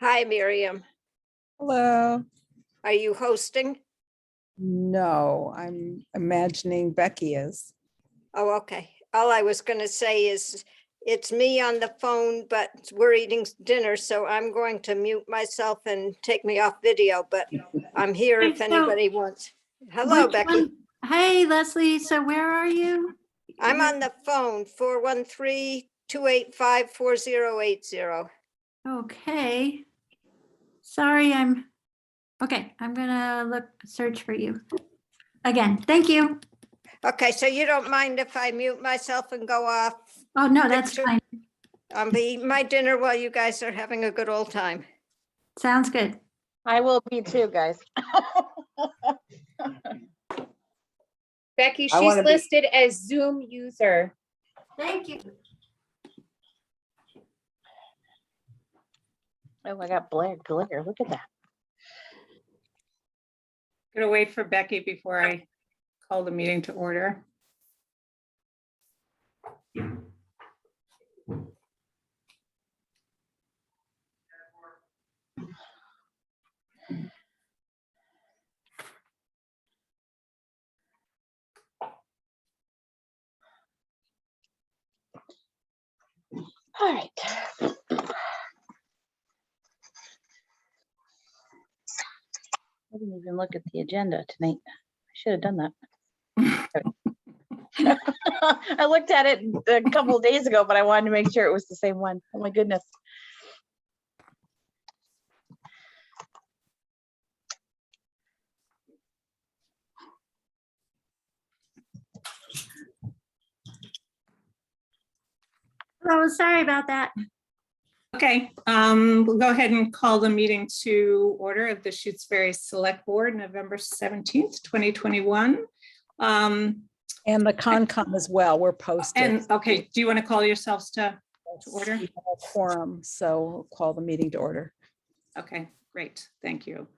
Hi, Miriam. Hello. Are you hosting? No, I'm imagining Becky is. Oh, okay. All I was going to say is it's me on the phone, but we're eating dinner, so I'm going to mute myself and take me off video, but I'm here if Okay, so anybody wants. Hello, which Becky. one- Hey, Leslie, so where are you? I'm on the phone, 413-285-4080. Okay. Sorry, okay, I'm gonna search for you. Again, thank you. Okay, so you don't mind if I mute myself and go off? Oh, no, that's Picture. fine. I'll be eating my dinner while you guys are having a good old time. Sounds good. I will be too, guys. Becky, I she's wanna be- listed as Zoom user. Thank you. Oh, I got glare. Look at that. Gonna wait for Becky before I call the meeting to order. All right. I didn't even look at the agenda tonight. I should have done that. I looked at it a couple of days ago, but I wanted to make sure it was the same one. Oh my goodness. Oh, sorry about that. Okay, we'll go ahead and call the meeting to order of the Shutesbury Selectboard, November 17th, 2021. And the Concom as well, we're posted. And okay, do you want to call yourselves to order? We have a quorum, so we'll call the meeting to order. Okay, great, thank you.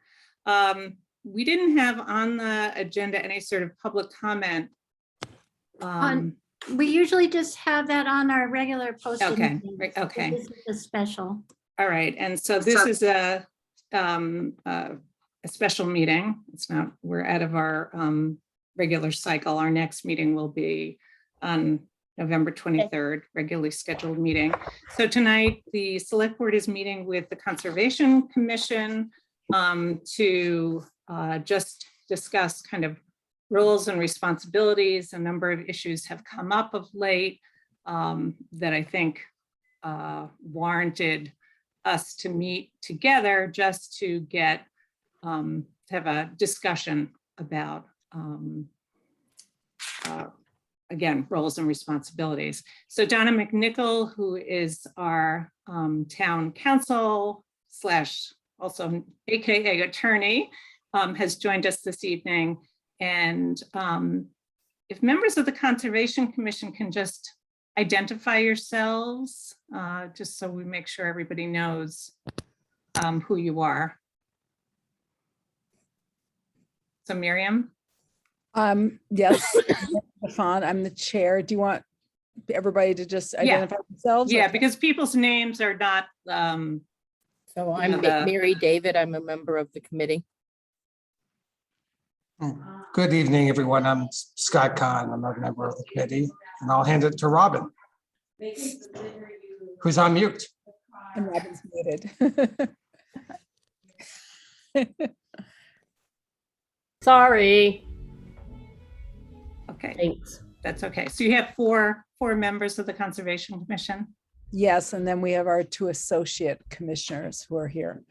We didn't have on the agenda any sort of public comment. We usually just have that on our regular posted. Okay, meetings, right, but okay. This is a special. All right, and so this is a special meeting. It's not, we're out of our regular cycle. Our next meeting will be on November 23rd, regularly scheduled meeting. So tonight, the Select Board is meeting with the Conservation Commission to just discuss kind of roles and responsibilities. A number of issues have come up of late that I think warranted us to meet together just to get to have a discussion about again, roles and responsibilities. So Donna McNichol, who is our town council / also AKA attorney, has joined us this evening. And if members of the Conservation Commission can just identify yourselves, just so we make sure everybody knows who you are. So Miriam? Yes, Stefan, I'm the chair. Do you want everybody to just identify themselves? Yeah, Okay. because people's names are not, So You I'm know, the- Mary David. I'm a member of the committee. Good evening, everyone. I'm Scott Kahn. I'm a member of the committee, and I'll hand it to Robin, who's on mute. And Robin's muted. Sorry. okay, Thanks. that's okay. So you have four members of the Conservation Commission? Yes, and then we have our two associate commissioners who are here,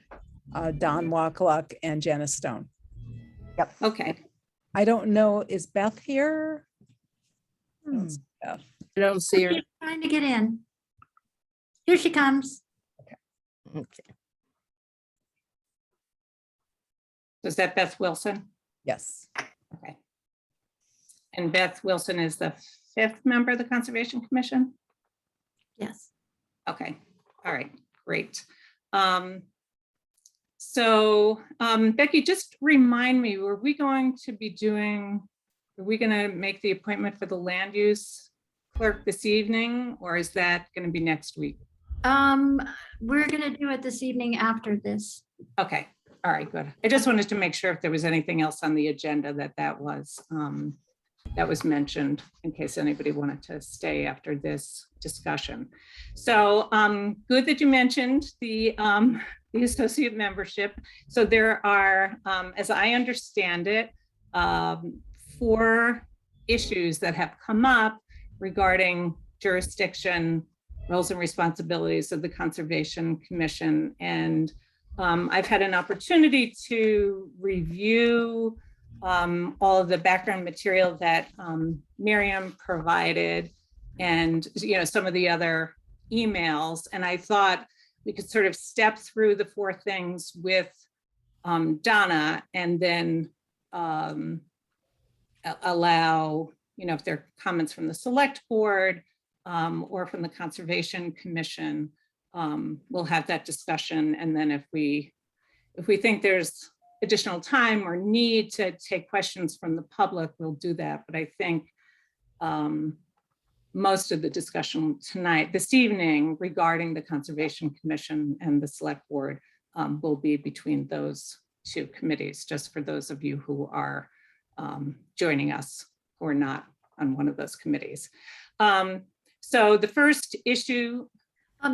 Don Walklock and Janice Stone. Okay, I don't know, is Beth here? I don't see Beth. I don't see her. She's trying to get in. Here she comes. Okay. is that Beth Wilson? Yes. Okay. And Beth Wilson is the 5th member of the Conservation Commission? Yes. Okay, all right, great. So Becky, just remind me, are we going to make the appointment for the land use clerk this evening, or is that going to be next week? We're gonna do it this evening after this. Okay, all right, good. I just wanted to make sure if there was anything else on the agenda that was mentioned in case anybody wanted to stay after this discussion. So good that you mentioned the associate membership. So there are, as I understand it, 4 issues that have come up regarding jurisdiction, roles and responsibilities of the Conservation Commission. And I've had an opportunity to review all of the background material that Miriam provided and, you know, some of the other emails. And I thought we could sort of step through the 4 things with Donna and then allow, you know, if there are comments from the select board or from the Conservation Commission, we'll have that discussion. And then if we think there's additional time or need to take questions from the public, we'll do that. But I think most of the discussion tonight, this evening, regarding the Conservation Commission and the Select Board will be between those 2 committees, just for those of you who are joining us who are not on one of those committees. So the first issue.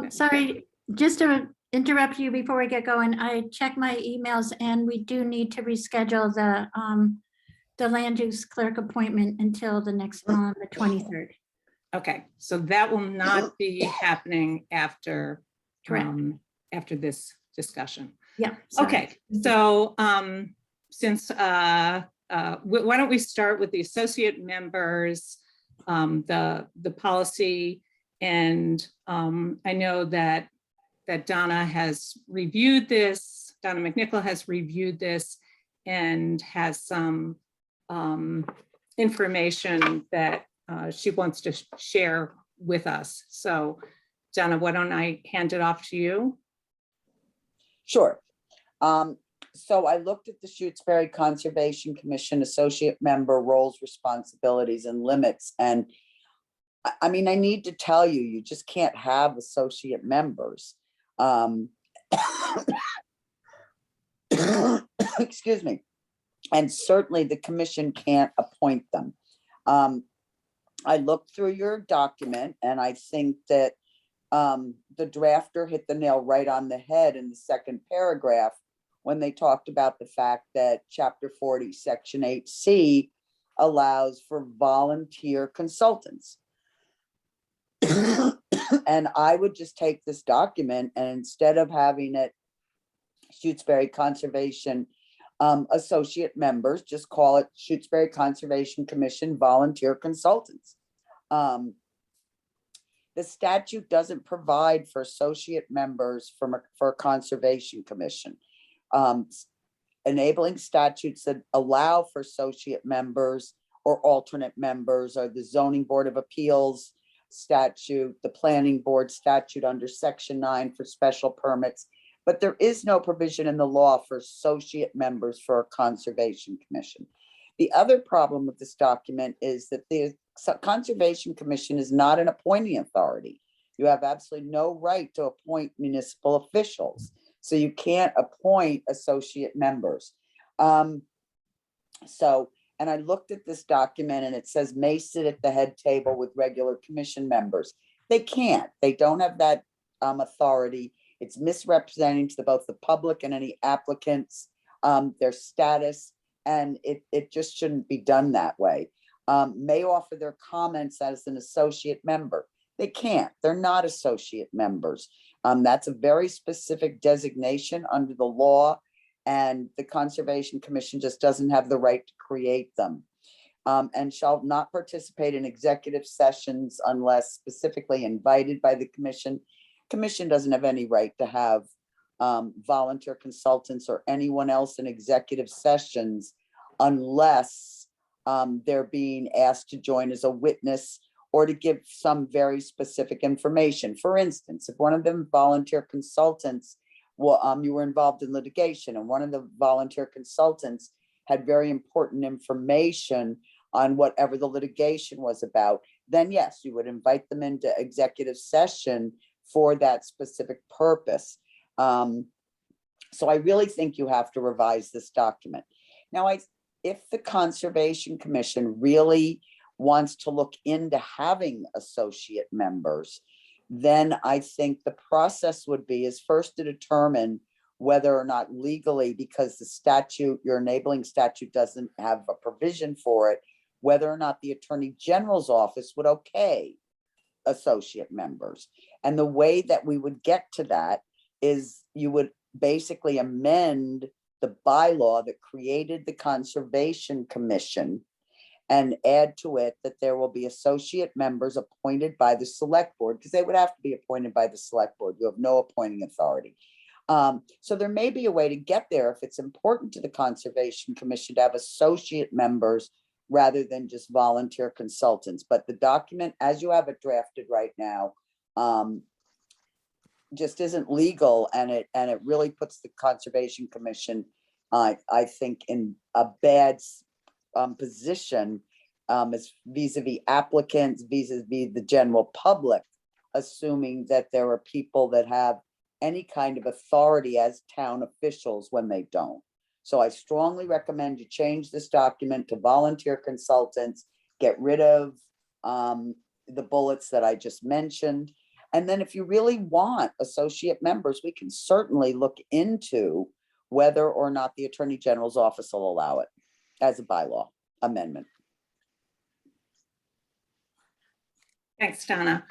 Sorry, just to interrupt you before we get going, I checked my emails and we do need to reschedule the land use clerk appointment until the next, the 23rd. Okay, so that will not be happening after after this discussion. Yeah. sorry. Okay, so since why don't we start with the associate members, the policy, and I know that Donna has reviewed this, Donna McNichol has reviewed this and has some information that she wants to share with us. So Donna, why don't I hand it off to you? Sure. So I looked at the Shutesbury Conservation Commission associate member roles, responsibilities, and limits. And I mean, I need to tell you, you just can't have associate members. Excuse me. And certainly the commission can't appoint them. I looked through your document and I think that the drafter hit the nail right on the head in the second paragraph when they talked about the fact that Chapter 40, Section 8C allows for volunteer consultants. And I would just take this document and instead of having it Shutesbury Conservation associate members, just call it Shutesbury Conservation Commission volunteer consultants. The statute doesn't provide for associate members for a conservation commission. Enabling statutes that allow for associate members or alternate members are the Zoning Board of Appeals statute, the Planning Board statute under Section 9 for special permits, but there is no provision in the law for associate members for a conservation commission. The other problem with this document is that the Conservation Commission is not an appointing authority. You have absolutely no right to appoint municipal officials. So you can't appoint associate members. And I looked at this document and it says may sit at the head table with regular commission members. They can't, they don't have that authority. It's misrepresenting to both the public and any applicants, their status, and it just shouldn't be done that way. May offer their comments as an associate member. They can't, they're not associate members. That's a very specific designation under the law, and the Conservation Commission just doesn't have the right to create them. And shall not participate in executive sessions unless specifically invited by the commission. Commission doesn't have any right to have volunteer consultants or anyone else in executive sessions unless they're being asked to join as a witness or to give some very specific information. For instance, if one of them volunteer consultants, you were involved in litigation and one of the volunteer consultants had very important information on whatever the litigation was about, then yes, you would invite them into executive session for that specific purpose. So I really think you have to revise this document. Now, if the Conservation Commission really wants to look into having associate members, then I think the process would be is first to determine whether or not legally, because the statute, your enabling statute doesn't have a provision for it, whether or not the Attorney General's office would okay associate members. And the way that we would get to that is you would basically amend the bylaw that created the Conservation Commission and add to it that there will be associate members appointed by the Select Board, because they would have to be appointed by the Select Board. You have no appointing authority. So there may be a way to get there if it's important to the Conservation Commission to have associate members rather than just volunteer consultants. But the document, as you have it drafted right now, just isn't legal, and it really puts the Conservation Commission, I think, in a bad position as vis-a-vis applicants, vis-a-vis the general public, assuming that there are people that have any kind of authority as town officials when they don't. So I strongly recommend you change this document to volunteer consultants, get rid of the bullets that I just mentioned. And then if you really want associate members, we can certainly look into whether or not the Attorney General's office will allow it as a bylaw amendment. Thanks, Donna.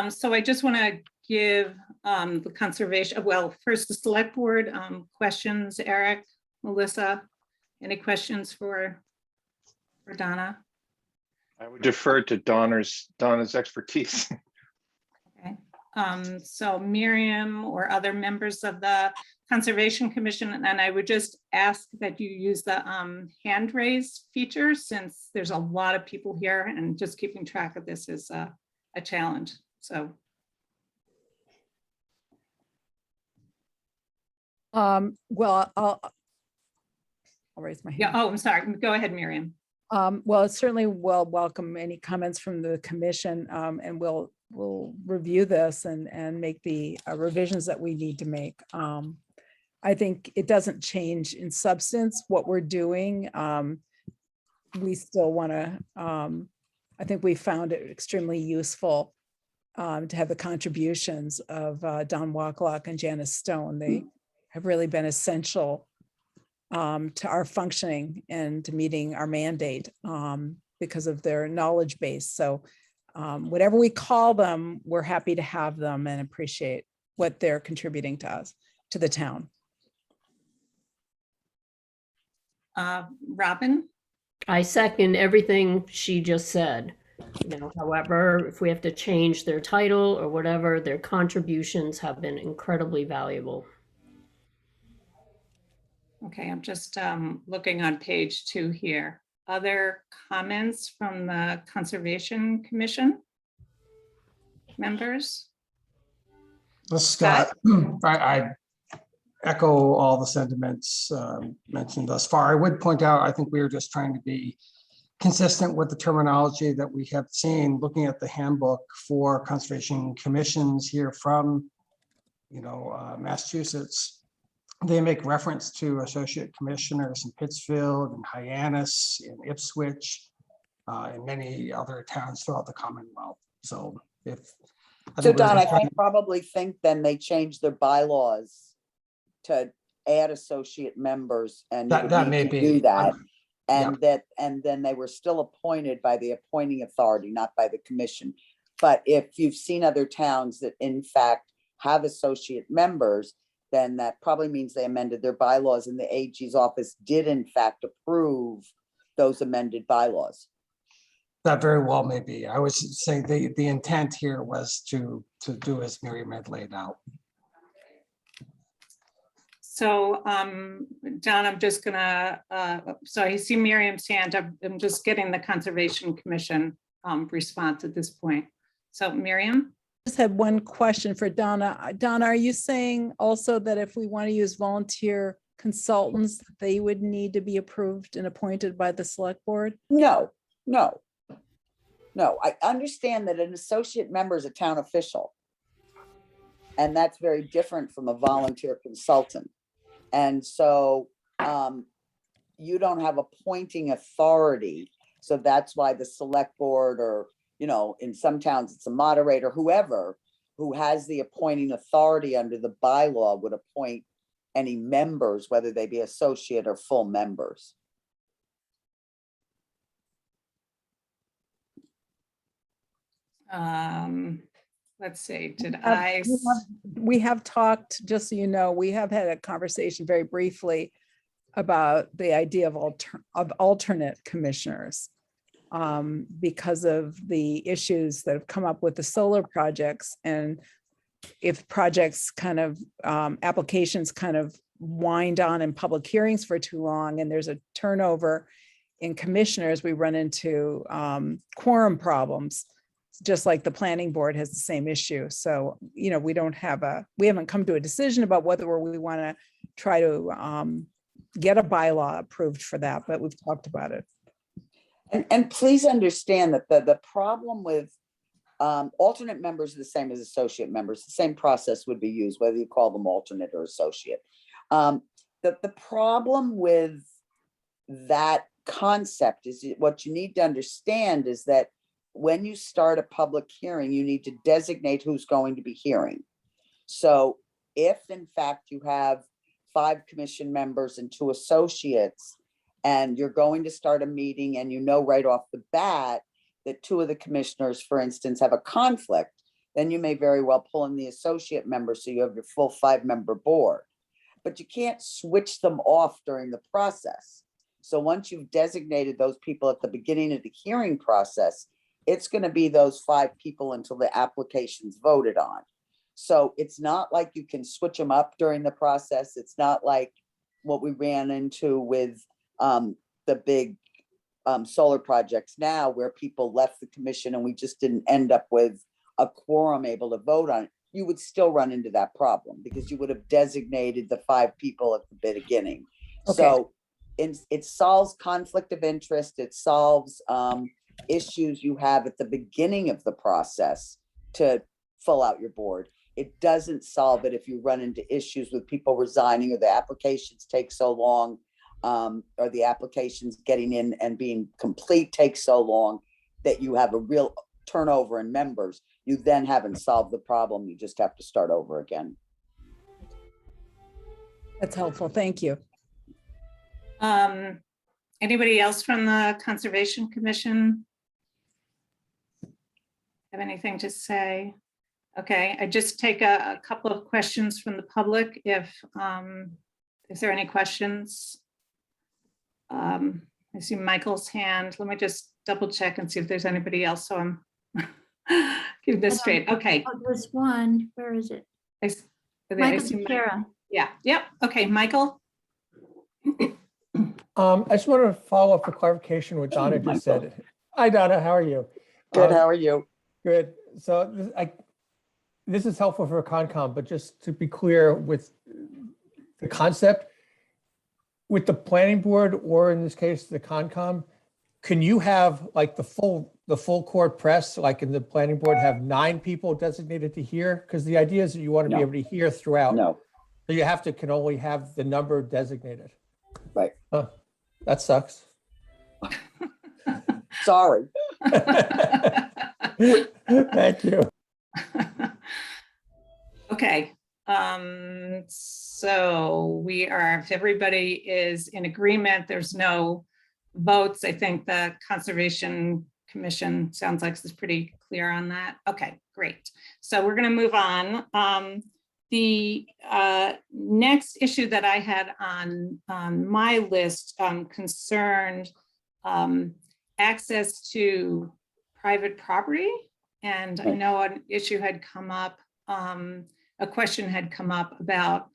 So I just want to give the conservation, well, first the Select Board questions. Eric, Melissa, any questions for Donna? I would defer to Donna's expertise. Okay. So Miriam or other members of the Conservation Commission, and I would just ask that you use the hand raise feature, since there's a lot of people here and just keeping track of this is a challenge. So. Well, I'll raise my hand. Yeah. Oh, I'm sorry. Go ahead, Miriam. Well, certainly we'll welcome any comments from the commission, and we'll review this and make the revisions that we need to make. I think it doesn't change in substance what we're doing. We still want to, I think we found it extremely useful to have the contributions of Don Walklock and Janice Stone. They have really been essential to our functioning and to meeting our mandate because of their knowledge base. So whatever we call them, we're happy to have them and appreciate what they're contributing to us, to the town. Robin? I second everything she just said. However, if we have to change their title or whatever, their contributions have been incredibly valuable. Okay, I'm just looking on page 2 here. Other comments from the Conservation Commission members? This is Scott. I echo all the sentiments mentioned thus far. I would point out, I think we were just trying to be consistent with the terminology that we have seen, looking at the handbook for conservation commissions here from, Massachusetts. They make reference to associate commissioners in Pittsfield and Hyannis and Ipswich and many other towns throughout the Commonwealth. So Don, I probably think then they changed their bylaws to add associate members, and that may be do that. And then they were still appointed by the appointing authority, not by the commission. But if you've seen other towns that in fact have associate members, then that probably means they amended their bylaws, and the AG's office did in fact approve those amended bylaws. That very well may be. I was saying the intent here was to do as Miriam had laid out. So, Don, I'm just gonna, so I see Miriam's hand. I'm just getting the Conservation Commission response at this point. So Miriam? Just had one question for Donna. Donna, are you saying also that if we want to use volunteer consultants, they would need to be approved and appointed by the Select Board? No. I understand that an associate member is a town official. And that's very different from a volunteer consultant. And so you don't have appointing authority. So that's why the select board, or, you know, in some towns, it's a moderator, whoever who has the appointing authority under the bylaw would appoint any members, whether they be associate or full members. Let's see, did Uh, I? We have talked, just so you know, we have had a conversation very briefly about the idea of alternate commissioners because of the issues that have come up with the solar projects. And if projects kind of, applications kind of wind on in public hearings for too long, and there's a turnover in commissioners, we run into quorum problems, just like the planning board has the same issue. So, you know, we haven't come to a decision about whether we want to try to get a bylaw approved for that, but we've talked about it. And please understand that the problem with alternate members are the same as associate members. The same process would be used, whether you call them alternate or associate. The problem with that concept is what you need to understand is that when you start a public hearing, you need to designate who's going to be hearing. So if in fact you have 5 commission members and 2 associates, and you're going to start a meeting and you know right off the bat that 2 of the commissioners, for instance, have a conflict, then you may very well pull in the associate member so you have your full 5-member board. But you can't switch them off during the process. So once you've designated those people at the beginning of the hearing process, it's going to be those 5 people until the application's voted on. So it's not like you can switch them up during the process. It's not like what we ran into with the big solar projects now, where people left the commission and we just didn't end up with a quorum able to vote on it. You would still run into that problem because you would have designated the 5 people at the beginning. Okay. So it solves conflict of interest. It solves issues you have at the beginning of the process to fill out your board. It doesn't solve it if you run into issues with people resigning, or the applications take so long, or the applications getting in and being complete takes so long that you have a real turnover in members. You then haven't solved the problem. You just have to start over again. That's helpful. Thank you. Anybody else from the Conservation Commission have anything to say? Okay, I just take a couple of questions from the public. Is there any questions? I see Michael's hand. Let me just double check and see if there's anybody else. So I'm keep this straight. Okay. Oh, there's one. Where is it? Michael Shara. Yeah. Yep. Okay, Michael. I just wanted to follow up for clarification what Donna just said. Hi, Donna. How are you? Good. How are you? Good. So this is helpful for Concom, but just to be clear with the concept, with the planning board, or in this case, the Concom, can you have like the full court press, like in the planning board, have 9 people designated to hear? Because the idea is that you want to be able to hear throughout. No. So you can only have the number designated. Right. Oh, that sucks. Sorry. Thank you. Okay. So if everybody is in agreement, there's no votes. I think the Conservation Commission sounds like it's pretty clear on that. Okay, great. So we're going to move on. The next issue that I had on my list concerned access to private property. And I know an issue had come up, a question had come up about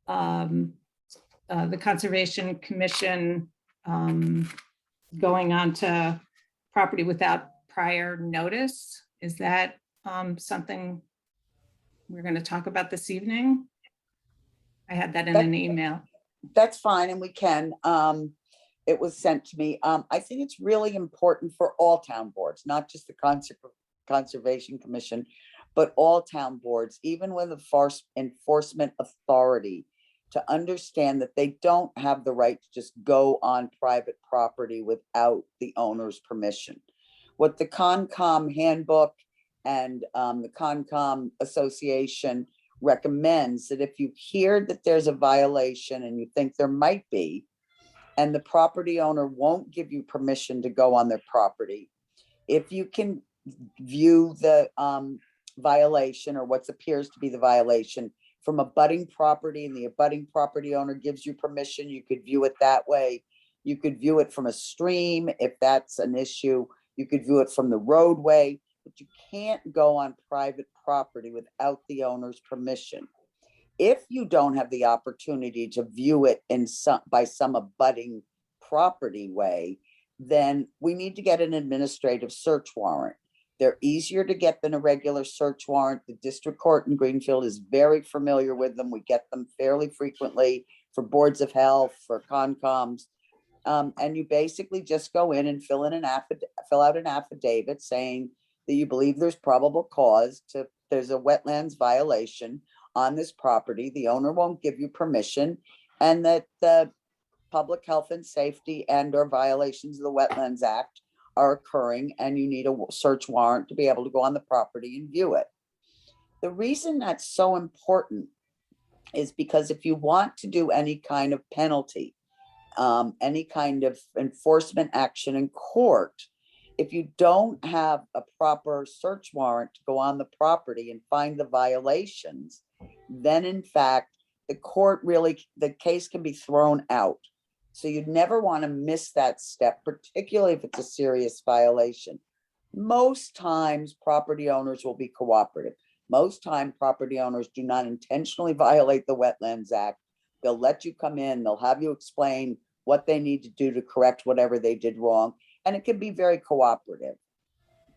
the Conservation Commission going onto property without prior notice. Is that something we're going to talk about this evening? I had that in an email. That's fine, and we can. It was sent to me. I think it's really important for all town boards, not just the Conservation Commission, but all town boards, even with the enforcement authority, to understand that they don't have the right to just go on private property without the owner's permission. What the Concom handbook and the Concom Association recommends, that if you hear that there's a violation and you think there might be, and the property owner won't give you permission to go on their property, if you can view the violation or what appears to be the violation from abutting property, and the abutting property owner gives you permission, you could view it that way. You could view it from a stream if that's an issue. You could view it from the roadway, but you can't go on private property without the owner's permission. If you don't have the opportunity to view it by some abutting property way, then we need to get an administrative search warrant. They're easier to get than a regular search warrant. The district court in Greenfield is very familiar with them. We get them fairly frequently for boards of health, for Concoms. And you basically just go in and fill out an affidavit saying that you believe there's probable cause there's a wetlands violation on this property. The owner won't give you permission, and that the public health and safety and or violations of the Wetlands Act are occurring, and you need a search warrant to be able to go on the property and view it. The reason that's so important is because if you want to do any kind of penalty, any kind of enforcement action in court, if you don't have a proper search warrant to go on the property and find the violations, then in fact, the case can be thrown out. So you'd never want to miss that step, particularly if it's a serious violation. Most times property owners will be cooperative. Most time property owners do not intentionally violate the Wetlands Act. They'll let you come in, they'll have you explain what they need to do to correct whatever they did wrong. And it can be very cooperative.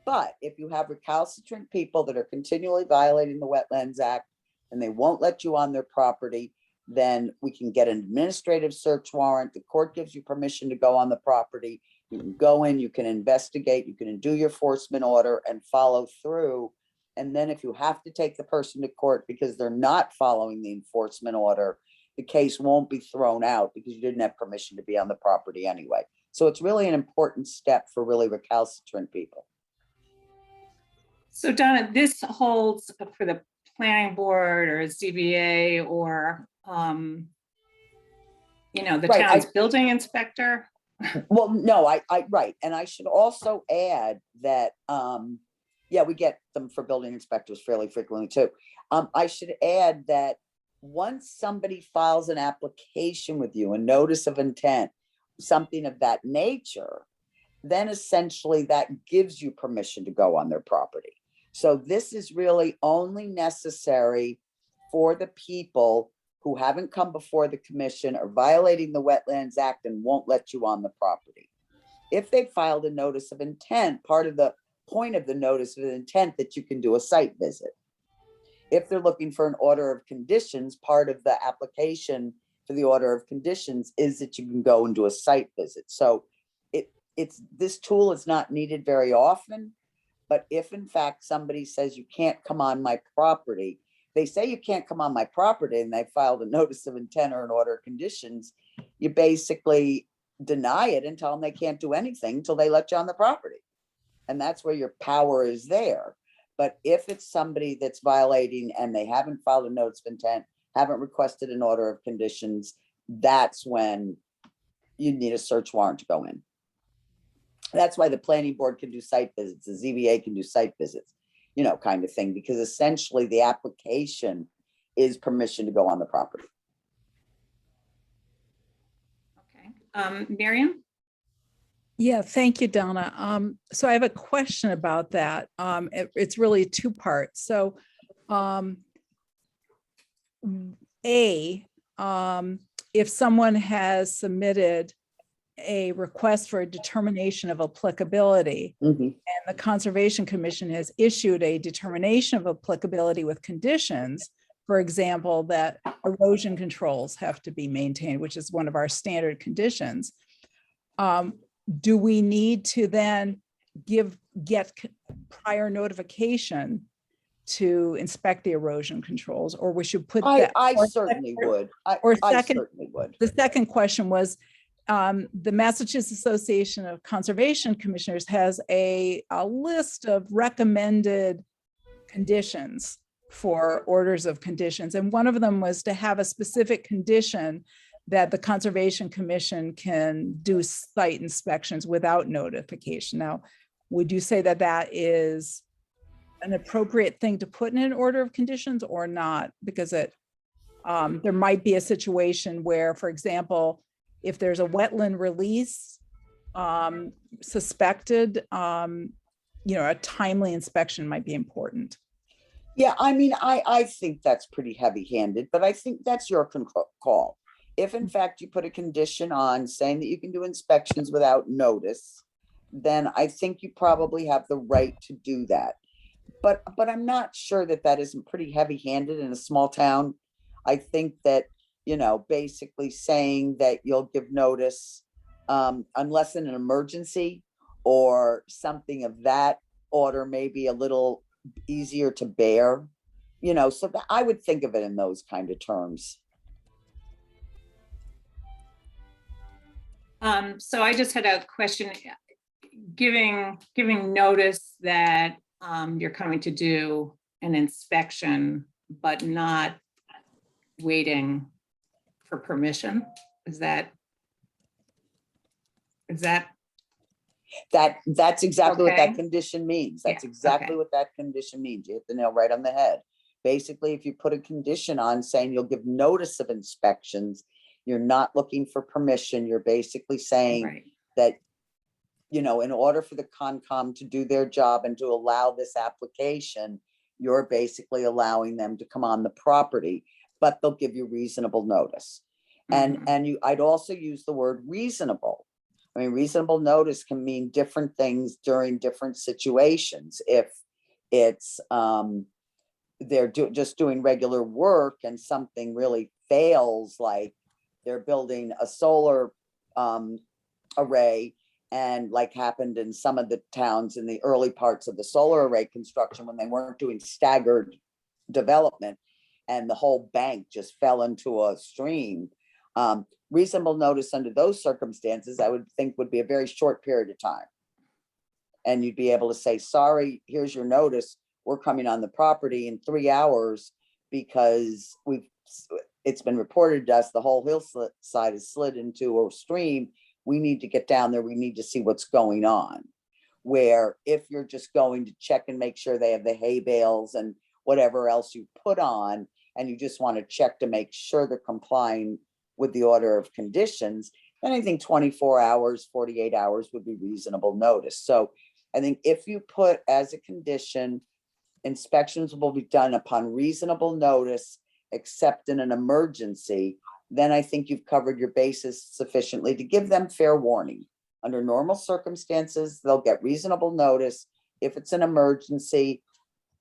But if you have recalcitrant people that are continually violating the Wetlands Act and they won't let you on their property, then we can get an administrative search warrant. The court gives you permission to go on the property. You can go in, you can investigate, you can do your enforcement order and follow through. And then if you have to take the person to court because they're not following the enforcement order, the case won't be thrown out because you didn't have permission to be on the property anyway. So it's really an important step for really recalcitrant people. So Donna, this holds for the planning board or ZBA or, the Right, town's building inspector. Well, no, right. And I should also add that, we get them for building inspectors fairly frequently too. I should add that once somebody files an application with you, a notice of intent, something of that nature, then essentially that gives you permission to go on their property. So this is really only necessary for the people who haven't come before the commission or violating the Wetlands Act and won't let you on the property. If they filed a notice of intent, part of the point of the notice of intent that you can do a site visit. If they're looking for an order of conditions, part of the application for the order of conditions is that you can go and do a site visit. So this tool is not needed very often, but if in fact somebody says you can't come on my property, they say you can't come on my property and they filed a notice of intent or an order of conditions, you basically deny it and tell them they can't do anything until they let you on the property. And that's where your power is there. But if it's somebody that's violating and they haven't filed a notice of intent, haven't requested an order of conditions, that's when you need a search warrant to go in. That's why the planning board can do site visits, the ZBA can do site visits, kind of thing, because essentially the application is permission to go on the property. Okay, Miriam? Yeah, thank you, Donna. So I have a question about that. It's really two parts. So if someone has submitted a request for a determination of applicability, and the Conservation Commission has issued a determination of applicability with conditions, for example, that erosion controls have to be maintained, which is one of our standard conditions. Do we need to then get prior notification to inspect the erosion controls, or we should put I, that. I or certainly second- would. or I second- certainly would. The second question was, the Massachusetts Association of Conservation Commissioners has a list of recommended conditions for orders of conditions. And one of them was to have a specific condition that the Conservation Commission can do site inspections without notification. Now, would you say that that is an appropriate thing to put in an order of conditions or not? Because it, there might be a situation where, for example, if there's a wetland release suspected, a timely inspection might be important. Yeah, I mean, I think that's pretty heavy-handed, but I think that's your call. If in fact you put a condition on saying that you can do inspections without notice, then I think you probably have the right to do that. But I'm not sure that that isn't pretty heavy-handed in a small town. I think that, basically saying that you'll give notice unless in an emergency or something of that order may be a little easier to bear, so that I would think of it in those kind of terms. So I just had a question, giving notice that you're coming to do an inspection, but not waiting for permission. That's exactly what Okay. that condition means. That's Yeah, exactly okay. what that condition means. You hit the nail right on the head. Basically, if you put a condition on saying you'll give notice of inspections, you're not looking for permission. You're basically saying right. that, in order for the Concom to do their job and to allow this application, you're basically allowing them to come on the property, but they'll give you reasonable notice. Mhm. And I'd also use the word reasonable. I mean, reasonable notice can mean different things during different situations. If it's, they're just doing regular work and something really fails, like they're building a solar array, and like happened in some of the towns in the early parts of the solar array construction when they weren't doing staggered development and the whole bank just fell into a stream. Reasonable notice under those circumstances, I would think would be a very short period of time. And you'd be able to say, sorry, here's your notice. We're coming on the property in 3 hours because it's been reported to us, the whole hillside is slid into a stream. We need to get down there. We need to see what's going on. Where if you're just going to check and make sure they have the hay bales and whatever else you put on, and you just want to check to make sure they're complying with the order of conditions, then I think 24 hours, 48 hours would be reasonable notice. So I think if you put as a condition, inspections will be done upon reasonable notice, except in an emergency, then I think you've covered your bases sufficiently to give them fair warning. Under normal circumstances, they'll get reasonable notice. If it's an emergency,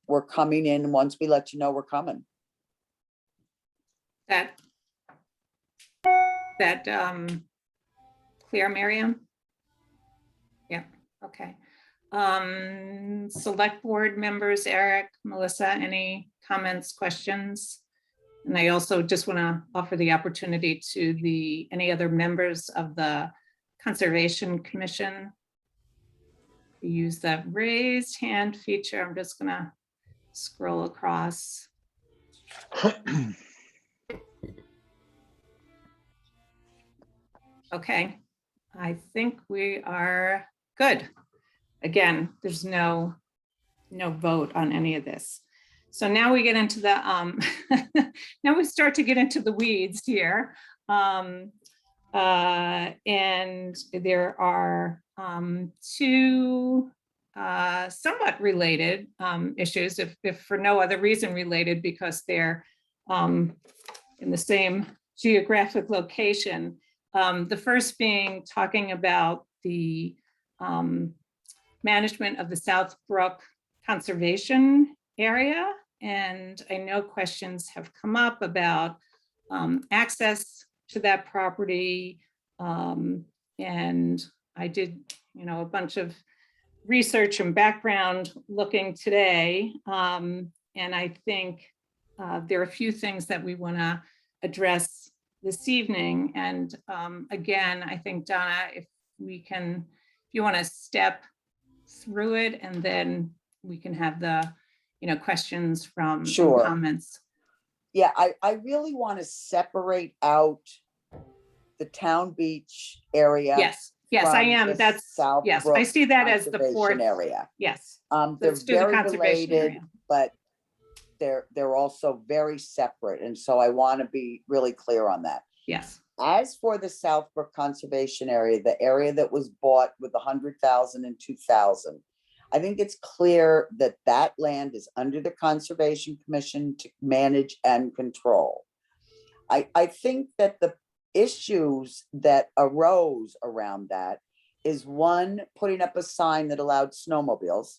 we're coming in once we let you know we're coming. That clear, Miriam? Yeah, okay. Select board members, Eric, Melissa, any comments, questions? And I also just want to offer the opportunity to any other members of the Conservation Commission to use the raised hand feature. I'm just gonna scroll across. Okay, I think we are good. Again, there's no vote on any of this. So now we get into the, now we start to get into the weeds here. And there are two somewhat related issues, if for no other reason related, because they're in the same geographic location. The first being talking about the management of the South Brook Conservation Area. And I know questions have come up about access to that property. And I did, a bunch of research and background looking today. And And I think there are a few things that we want to address this evening. And again, I think, Donna, if you want to step through it, and then we can have the, questions from and Sure. comments. Yeah, I really want to separate out the town beach area. Yes, I from am. the Yes, I Southbrook see that as the Conservation fourth. area. Yes, They're let's do the very conservation related, area. but they're also very separate. And so I want to be really clear on that. Yes, As for the Southbrook Conservation Area, the area that was bought with 100,000 and 2,000, I think it's clear that that land is under the Conservation Commission to manage and control. I think that the issues that arose around that is, one, putting up a sign that allowed snowmobiles,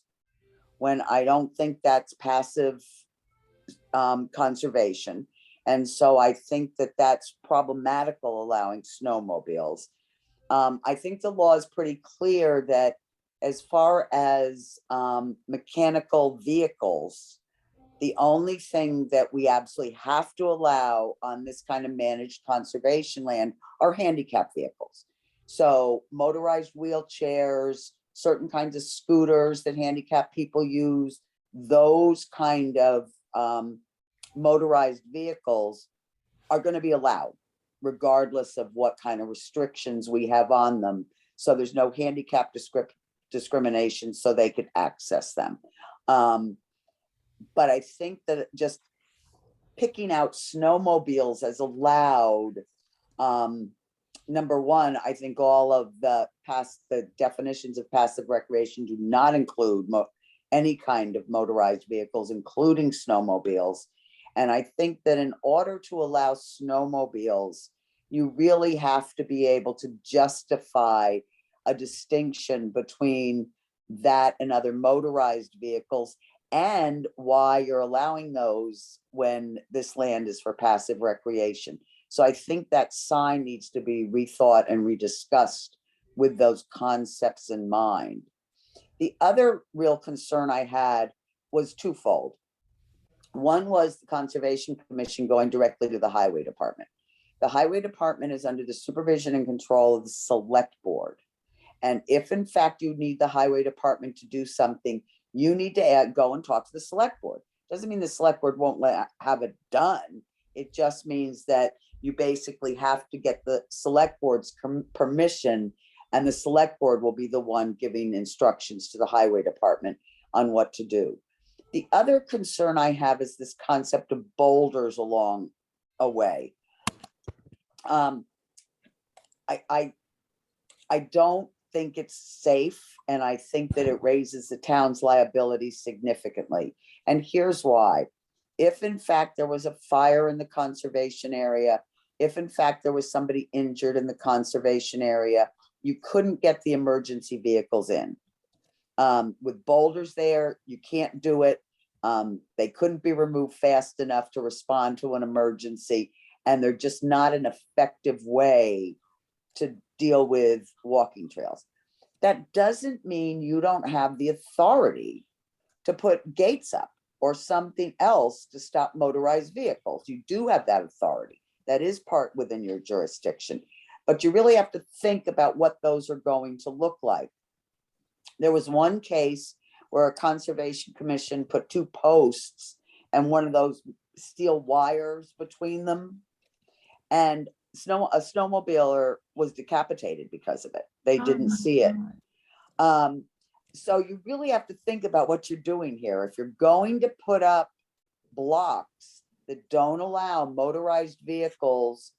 when I don't think that's passive conservation. And so I think that that's problematical, allowing snowmobiles. I think the law is pretty clear that as far as mechanical vehicles, the only thing that we absolutely have to allow on this kind of managed conservation land are handicap vehicles. So motorized wheelchairs, certain kinds of scooters that handicapped people use, those kind of motorized vehicles are going to be allowed, regardless of what kind of restrictions we have on them. So there's no handicap discrimination, so they could access them. But I think that just picking out snowmobiles as allowed, number one, I think all of the definitions of passive recreation do not include any kind of motorized vehicles, including snowmobiles. And I think that in order to allow snowmobiles, you really have to be able to justify a distinction between that and other motorized vehicles, and why you're allowing those when this land is for passive recreation. So I think that sign needs to be rethought and rediscussed with those concepts in mind. The other real concern I had was twofold. One was the Conservation Commission going directly to the Highway Department. The Highway Department is under the supervision and control of the Select Board. And if in fact you need the Highway Department to do something, you need to go and talk to the Select Board. Doesn't mean the Select Board won't have it done. It just means that you basically have to get the Select Board's permission, and the Select Board will be the one giving instructions to the Highway Department on what to do. The other concern I have is this concept of boulders along a way. I don't think it's safe, and I think that it raises the town's liability significantly. And here's why. If in fact there was a fire in the conservation area, if in fact there was somebody injured in the conservation area, you couldn't get the emergency vehicles in. With boulders there, you can't do it. They couldn't be removed fast enough to respond to an emergency, and they're just not an effective way to deal with walking trails. That doesn't mean you don't have the authority to put gates up or something else to stop motorized vehicles. You do have that authority. That is part within your jurisdiction, but you really have to think about what those are going to look like. There was one case where a Conservation Commission put two posts and one of those steel wires between them, and a snowmobiler was decapitated because of it. They didn't see it. So you really have to think about what you're doing here. If you're going to put up blocks that don't allow motorized vehicles,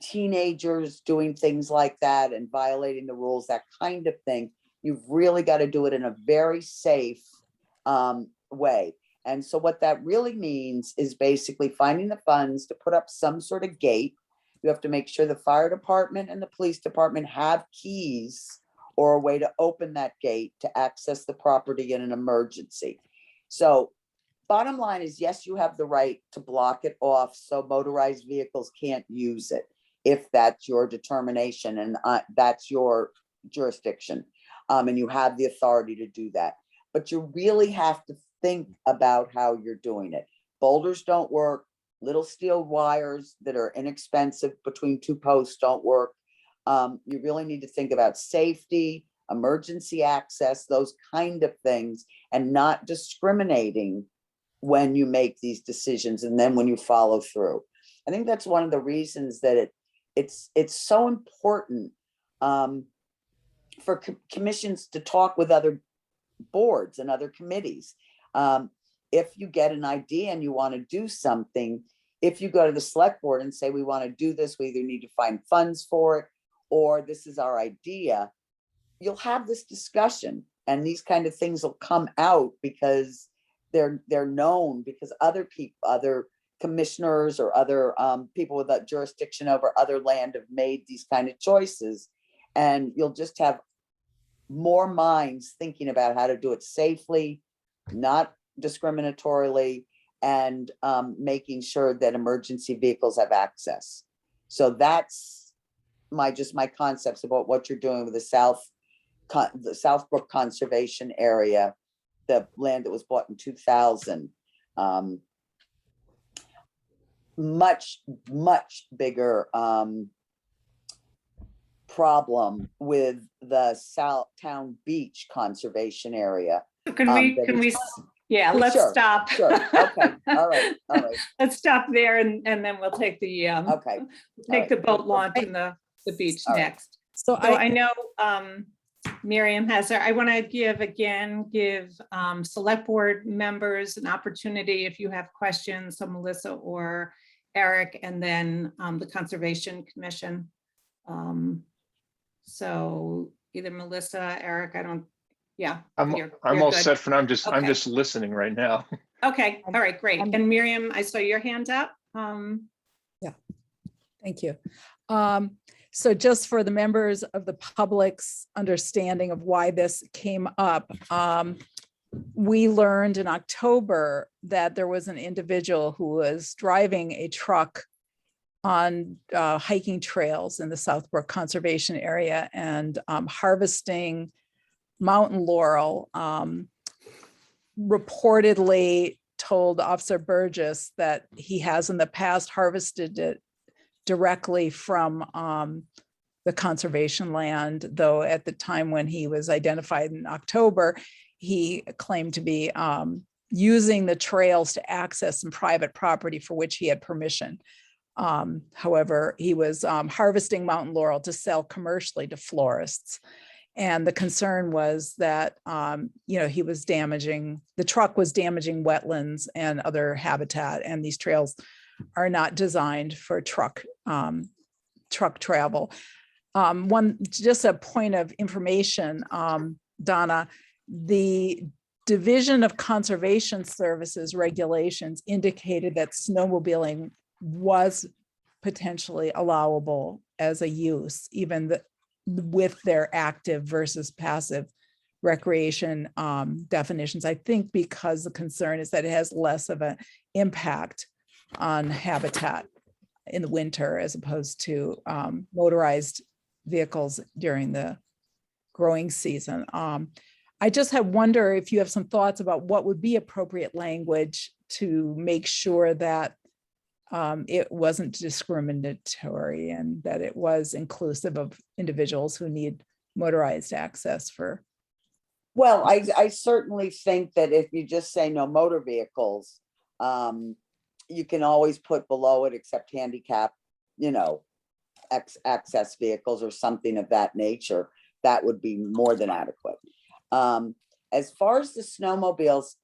teenagers doing things like that and violating the rules, that kind of thing, you've really got to do it in a very safe way. And so what that really means is basically finding the funds to put up some sort of gate. You have to make sure the fire department and the police department have keys or a way to open that gate to access the property in an emergency. So bottom line is, yes, you have the right to block it off so motorized vehicles can't use it, if that's your determination and that's your jurisdiction. And you have the authority to do that. But you really have to think about how you're doing it. Boulders don't work. Little steel wires that are inexpensive between two posts don't work. You really need to think about safety, emergency access, those kind of things, and not discriminating when you make these decisions and then when you follow through. I think that's one of the reasons that it's so important for commissions to talk with other boards and other committees. If you get an idea and you want to do something, if you go to the select board and say, we want to do this, we either need to find funds for it, or this is our idea, you'll have this discussion and these kind of things will come out because they're known, because other people, other commissioners or other people with that jurisdiction over other land have made these kind of choices. And you'll just have more minds thinking about how to do it safely, not discriminatorily, and making sure that emergency vehicles have access. So that's my concepts about what you're doing with the Southbrook Conservation Area, the land that was bought in 2000. Much bigger problem with the Southtown Beach Conservation Area. Yeah, let's Sure, stop. Sure, okay, all right. Let's stop there and then we'll take the, Okay. take the right. boat launch and the beach All right. next. So So I know Miriam has her, I want to give select board members an opportunity if you have questions, so Melissa or Eric, and then the Conservation Commission. So either Melissa, Eric, I'm you're all good. set for now. I'm Okay. just listening right now. Okay, all right, great. I'm- And Miriam, I saw your hand up. Thank you. So just for the members of the public's understanding of why this came up, we learned in October that there was an individual who was driving a truck on hiking trails in the Southbrook Conservation Area and harvesting mountain laurel. Reportedly told Officer Burgess that he has in the past harvested it directly from the conservation land, though at the time when he was identified in October, he claimed to be using the trails to access some private property for which he had permission. However, he was harvesting mountain laurel to sell commercially to florists. And the concern was that, he was the truck was damaging wetlands and other habitat, and these trails are not designed for truck travel. Just a point of information, Donna, the Division of Conservation Services regulations indicated that snowmobiling was potentially allowable as a use, even with their active versus passive recreation definitions. I think because the concern is that it has less of an impact on habitat in the winter as opposed to motorized vehicles during the growing season. I just wonder if you have some thoughts about what would be appropriate language to make sure that it wasn't discriminatory and that it was inclusive of individuals who need motorized access for. Well, I certainly think that if you just say no motor vehicles, you can always put below it except handicap, access vehicles or something of that nature. That would be more than adequate. As far as the snowmobiles,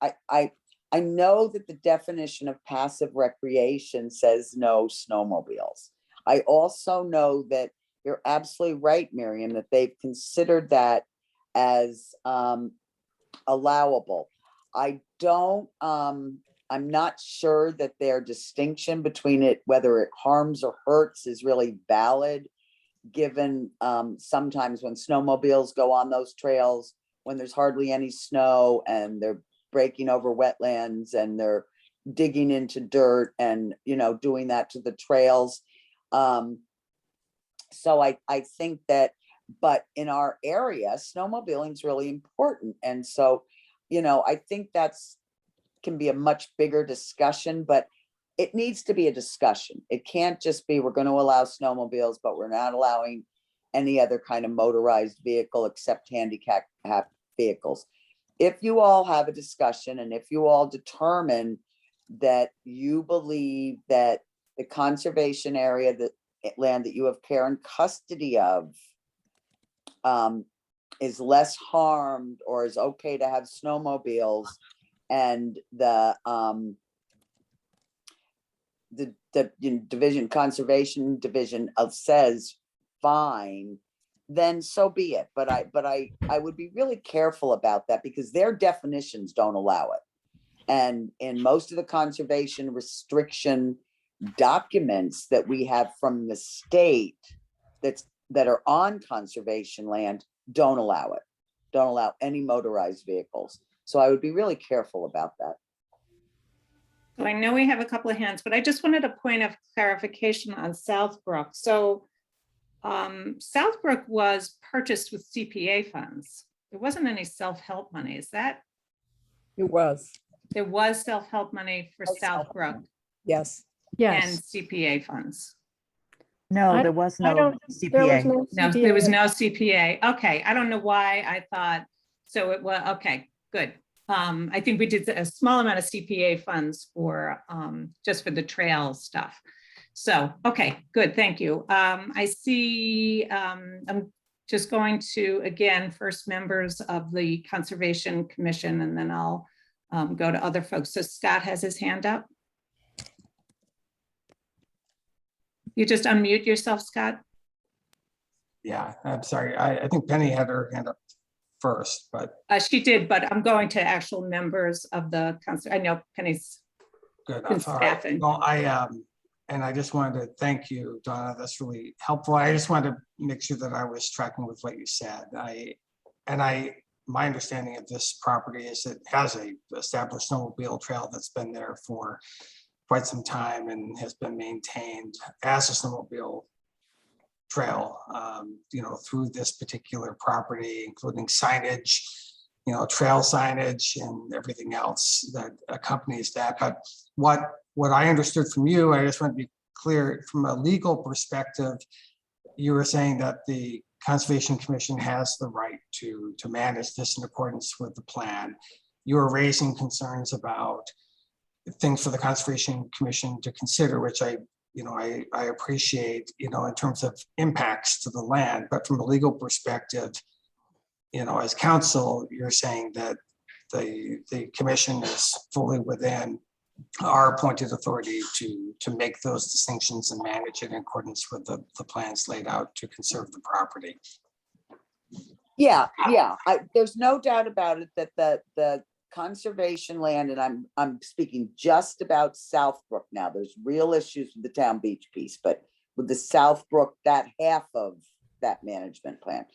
I know that the definition of passive recreation says no snowmobiles. I also know that you're absolutely right, Miriam, that they've considered that as allowable. I'm not sure that their distinction between it, whether it harms or hurts, is really valid, given sometimes when snowmobiles go on those trails, when there's hardly any snow and they're breaking over wetlands and they're digging into dirt and, doing that to the trails. So I think that, but in our area, snowmobiling is really important. And so, I think that's can be a much bigger discussion, but it needs to be a discussion. It can't just be, we're going to allow snowmobiles, but we're not allowing any other kind of motorized vehicle except handicap vehicles. If you all have a discussion and if you all determine that you believe that the conservation area, that land that you have care and custody of, is less harmed or is okay to have snowmobiles, and the conservation division says fine, then so be it. But I would be really careful about that, because their definitions don't allow it. And in most of the conservation restriction documents that we have from the state that are on conservation land don't allow it, don't allow any motorized vehicles. So I would be really careful about that. So I know we have a couple of hands, but I just wanted a point of clarification on Southbrook. So Southbrook was purchased with CPA funds. There wasn't any self-help money, is that? It was, There was self-help money for Was self-help Southbrook yes. and Yes, CPA funds. No, there was I no don't, there was CPA. no No, there was CPA. no CPA. Okay, I don't know why I thought, so it was, okay, good. I think we did a small amount of CPA funds for, just for the trail stuff. So, okay, good, thank you. I see, I'm just going to, again, first members of the Conservation Commission, and then I'll go to other folks. So Scott has his hand up. You just unmute yourself, Scott. Yeah, I'm sorry. I think Penny had her hand up first, but She did, but I'm going to actual members of the, I know Penny's good been enough. All right. staffing. Well, and I just wanted to thank you, Donna. That's really helpful. I just wanted to make sure that I was tracking with what you said. My understanding of this property is it has a established snowmobile trail that's been there for quite some time and has been maintained as a snowmobile trail, through this particular property, including signage, trail signage and everything else that accompanies that. But what I understood from you, I just want to be clear, from a legal perspective, you were saying that the Conservation Commission has the right to manage this in accordance with the plan. You were raising concerns about things for the Conservation Commission to consider, which I appreciate, in terms of impacts to the land. But from a legal perspective, as counsel, you're saying that the commission is fully within our appointed authority to make those distinctions and manage it in accordance with the plans laid out to conserve the property. Yeah. There's no doubt about it that the conservation land, and I'm speaking just about Southbrook now. There's real issues with the Town Beach piece, but with the Southbrook, that half of that management plan,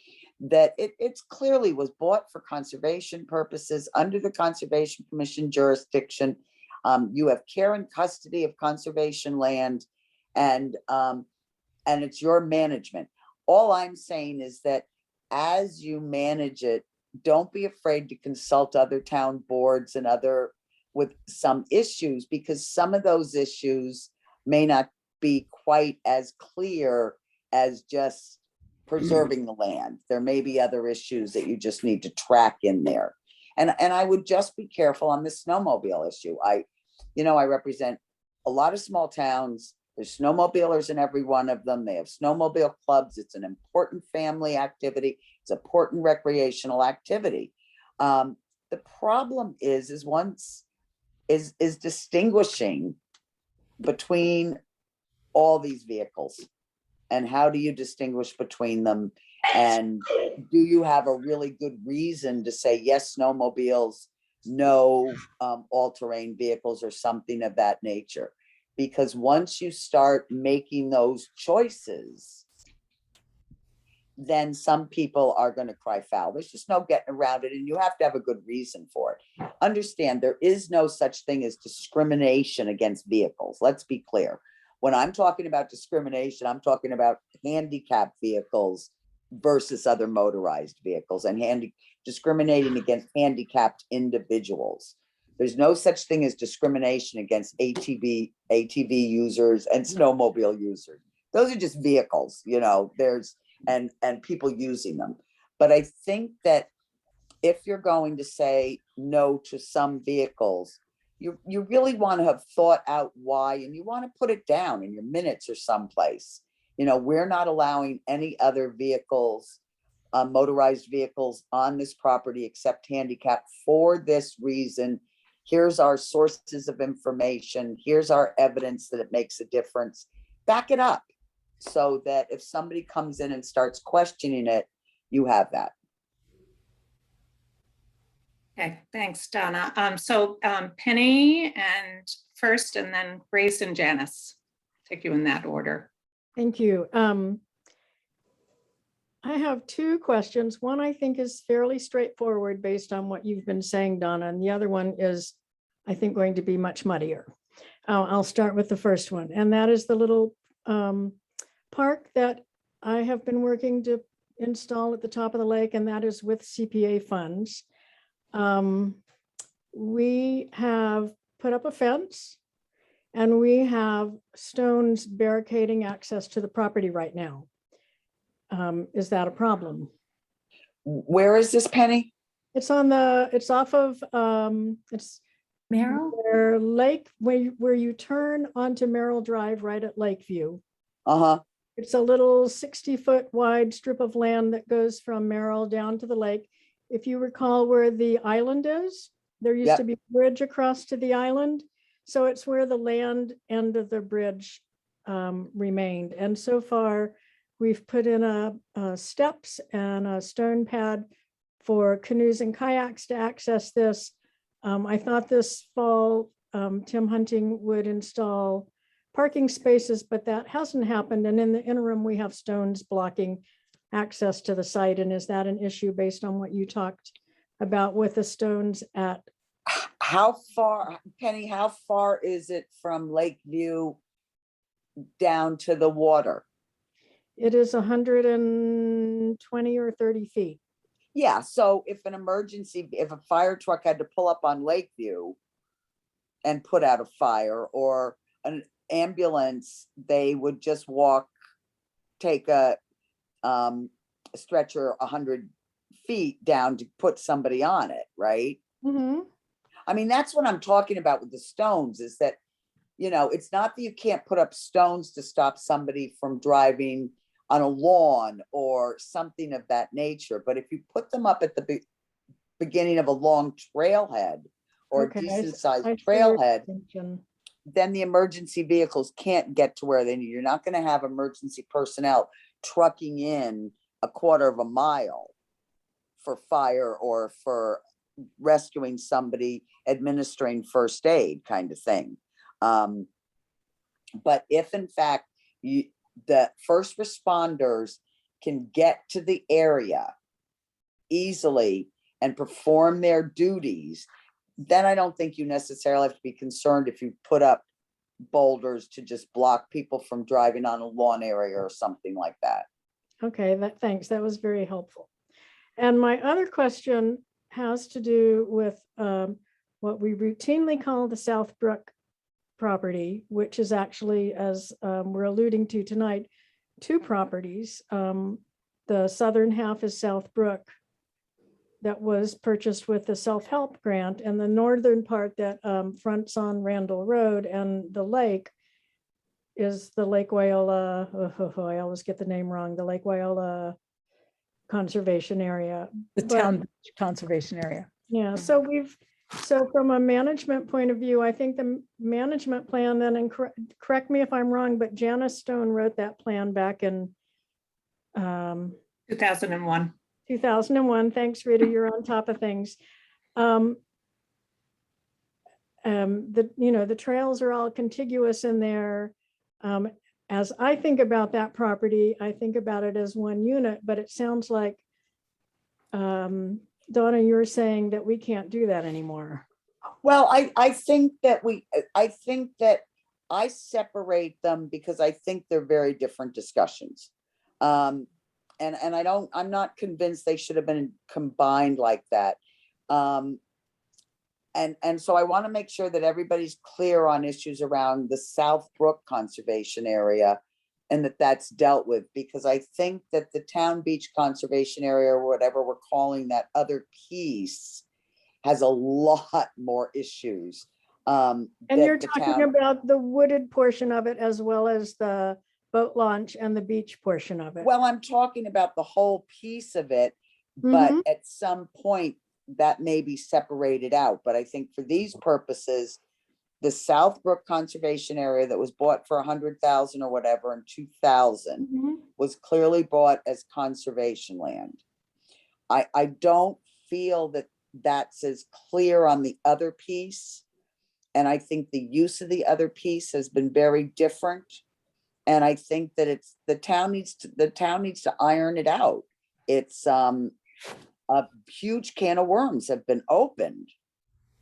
that it's clearly was bought for conservation purposes under the Conservation Commission jurisdiction. You have care and custody of conservation land, and it's your management. All I'm saying is that as you manage it, don't be afraid to consult other town boards and with some issues, because some of those issues may not be quite as clear as just preserving the land. There may be other issues that you just need to track in there. And I would just be careful on the snowmobile issue. I represent a lot of small towns. There's snowmobilers in every one of them. They have snowmobile clubs. It's an important family activity. It's an important recreational activity. The problem is distinguishing between all these vehicles, and how do you distinguish between them? And do you have a really good reason to say yes, snowmobiles, no all-terrain vehicles, or something of that nature? Because once you start making those choices, then some people are going to cry foul. There's just no getting around it, and you have to have a good reason for it. Understand, there is no such thing as discrimination against vehicles. Let's be clear. When I'm talking about discrimination, I'm talking about handicap vehicles versus other motorized vehicles, and discriminating against handicapped individuals. There's no such thing as discrimination against ATV users and snowmobile users. Those are just vehicles, you know, and people using them. But I think that if you're going to say no to some vehicles, you really want to have thought out why, and you want to put it down in your minutes or someplace. You know, we're not allowing any other vehicles, motorized vehicles on this property except handicap for this reason. Here's our sources of information. Here's our evidence that it makes a difference. Back it up so that if somebody comes in and starts questioning it, you have that. Okay, thanks, Donna. Penny and first, and then Grace and Janice. Take you in that order. Thank you. I have two questions. One I think is fairly straightforward based on what you've been saying, Donna, and the other one is, I think, going to be much muddier. I'll start with the first one, and that is the little park that I have been working to install at the top of the lake, and that is with CPA funds. We have put up a fence and we have stones barricading access to the property right now. Is that a problem? Where is this, Penny? It's off of, it's Merrill? where you turn onto Merrill Drive right at Lakeview. Uh-huh. It's a little 60-foot wide strip of land that goes from Merrill down to the lake. If you recall where the island is, there used to be a bridge across to the island. So it's where the land end of the bridge remained. And so far, we've put in a steps and a stone pad for canoes and kayaks to access this. I thought this fall, Tim Hunting would install parking spaces, but that hasn't happened. And in the interim, we have stones blocking access to the site. And is that an issue based on what you talked about with the stones at? How far, Penny, how far is it from Lakeview down to the water? It is 120 or 30 feet. Yeah, so if a fire truck had to pull up on Lakeview and put out a fire, or an ambulance, they would just take a stretcher 100 feet down to put somebody on it, right? Mm-hmm. I mean, that's what I'm talking about with the stones, is that, you know, it's not that you can't put up stones to stop somebody from driving on a lawn or something of that nature, but if you put them up at the beginning of a long trailhead or a decent sized trailhead, then the emergency vehicles can't get to where they need. You're not going to have emergency personnel trucking in a quarter of a mile for fire or for rescuing somebody, administering first aid kind of thing. But if in fact the first responders can get to the area easily and perform their duties, then I don't think you necessarily have to be concerned if you put up boulders to just block people from driving on a lawn area or something like that. Okay, thanks. That was very helpful. And my other question has to do with what we routinely call the South Brook property, which is actually, as we're alluding to tonight, two properties. The southern half is South Brook, that was purchased with the self-help grant, and the northern part that fronts on Randall Road and the lake is the Lake Wyola, I always get the name wrong, the Lake Wyola Conservation Area. The town conservation area. Yeah, so from a management point of view, I think the management plan then, and correct me if I'm wrong, but Janice Stone wrote that plan back in 2001. 2001. Thanks, Rita. You're on top of things. The trails are all contiguous in there. As I think about that property, I think about it as one unit, but it sounds like Donna, you're saying that we can't do that anymore. Well, I think that I separate them because I think they're very different discussions. And I'm not convinced they should have been combined like that. and so I want to make sure that everybody's clear on issues around the South Brook Conservation Area and that that's dealt with, because I think that the Town Beach Conservation Area, or whatever we're calling that other piece, has a lot more issues. And that you're the talking town- about the wooded portion of it as well as the boat launch and the beach portion of it. Well, I'm talking about the whole piece of it, but Mhm. at some point that may be separated out. But I think for these purposes, the South Brook Conservation Area that was bought for 100,000 or whatever in 2000 Mhm. was clearly bought as conservation land. I don't feel that that's as clear on the other piece. And I think the use of the other piece has been very different. And I think that the town needs to iron it out. It's a huge can of worms have been opened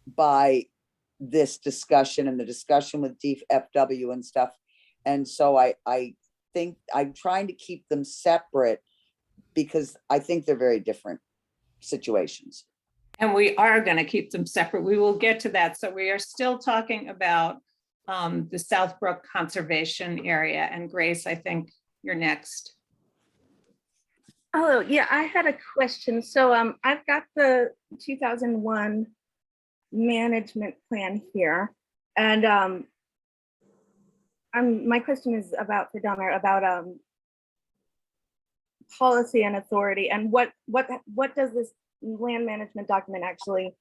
by this discussion and the discussion with DFW and stuff. And so I think I'm trying to keep them separate because I think they're very different situations. And we are going to keep them separate. We will get to that. So we are still talking about the South Brook Conservation Area. And Grace, I think you're next. Oh, yeah, I had a question. So I've got the 2001 management plan here. And my question is about for Donna about policy and authority, and what does this land management document actually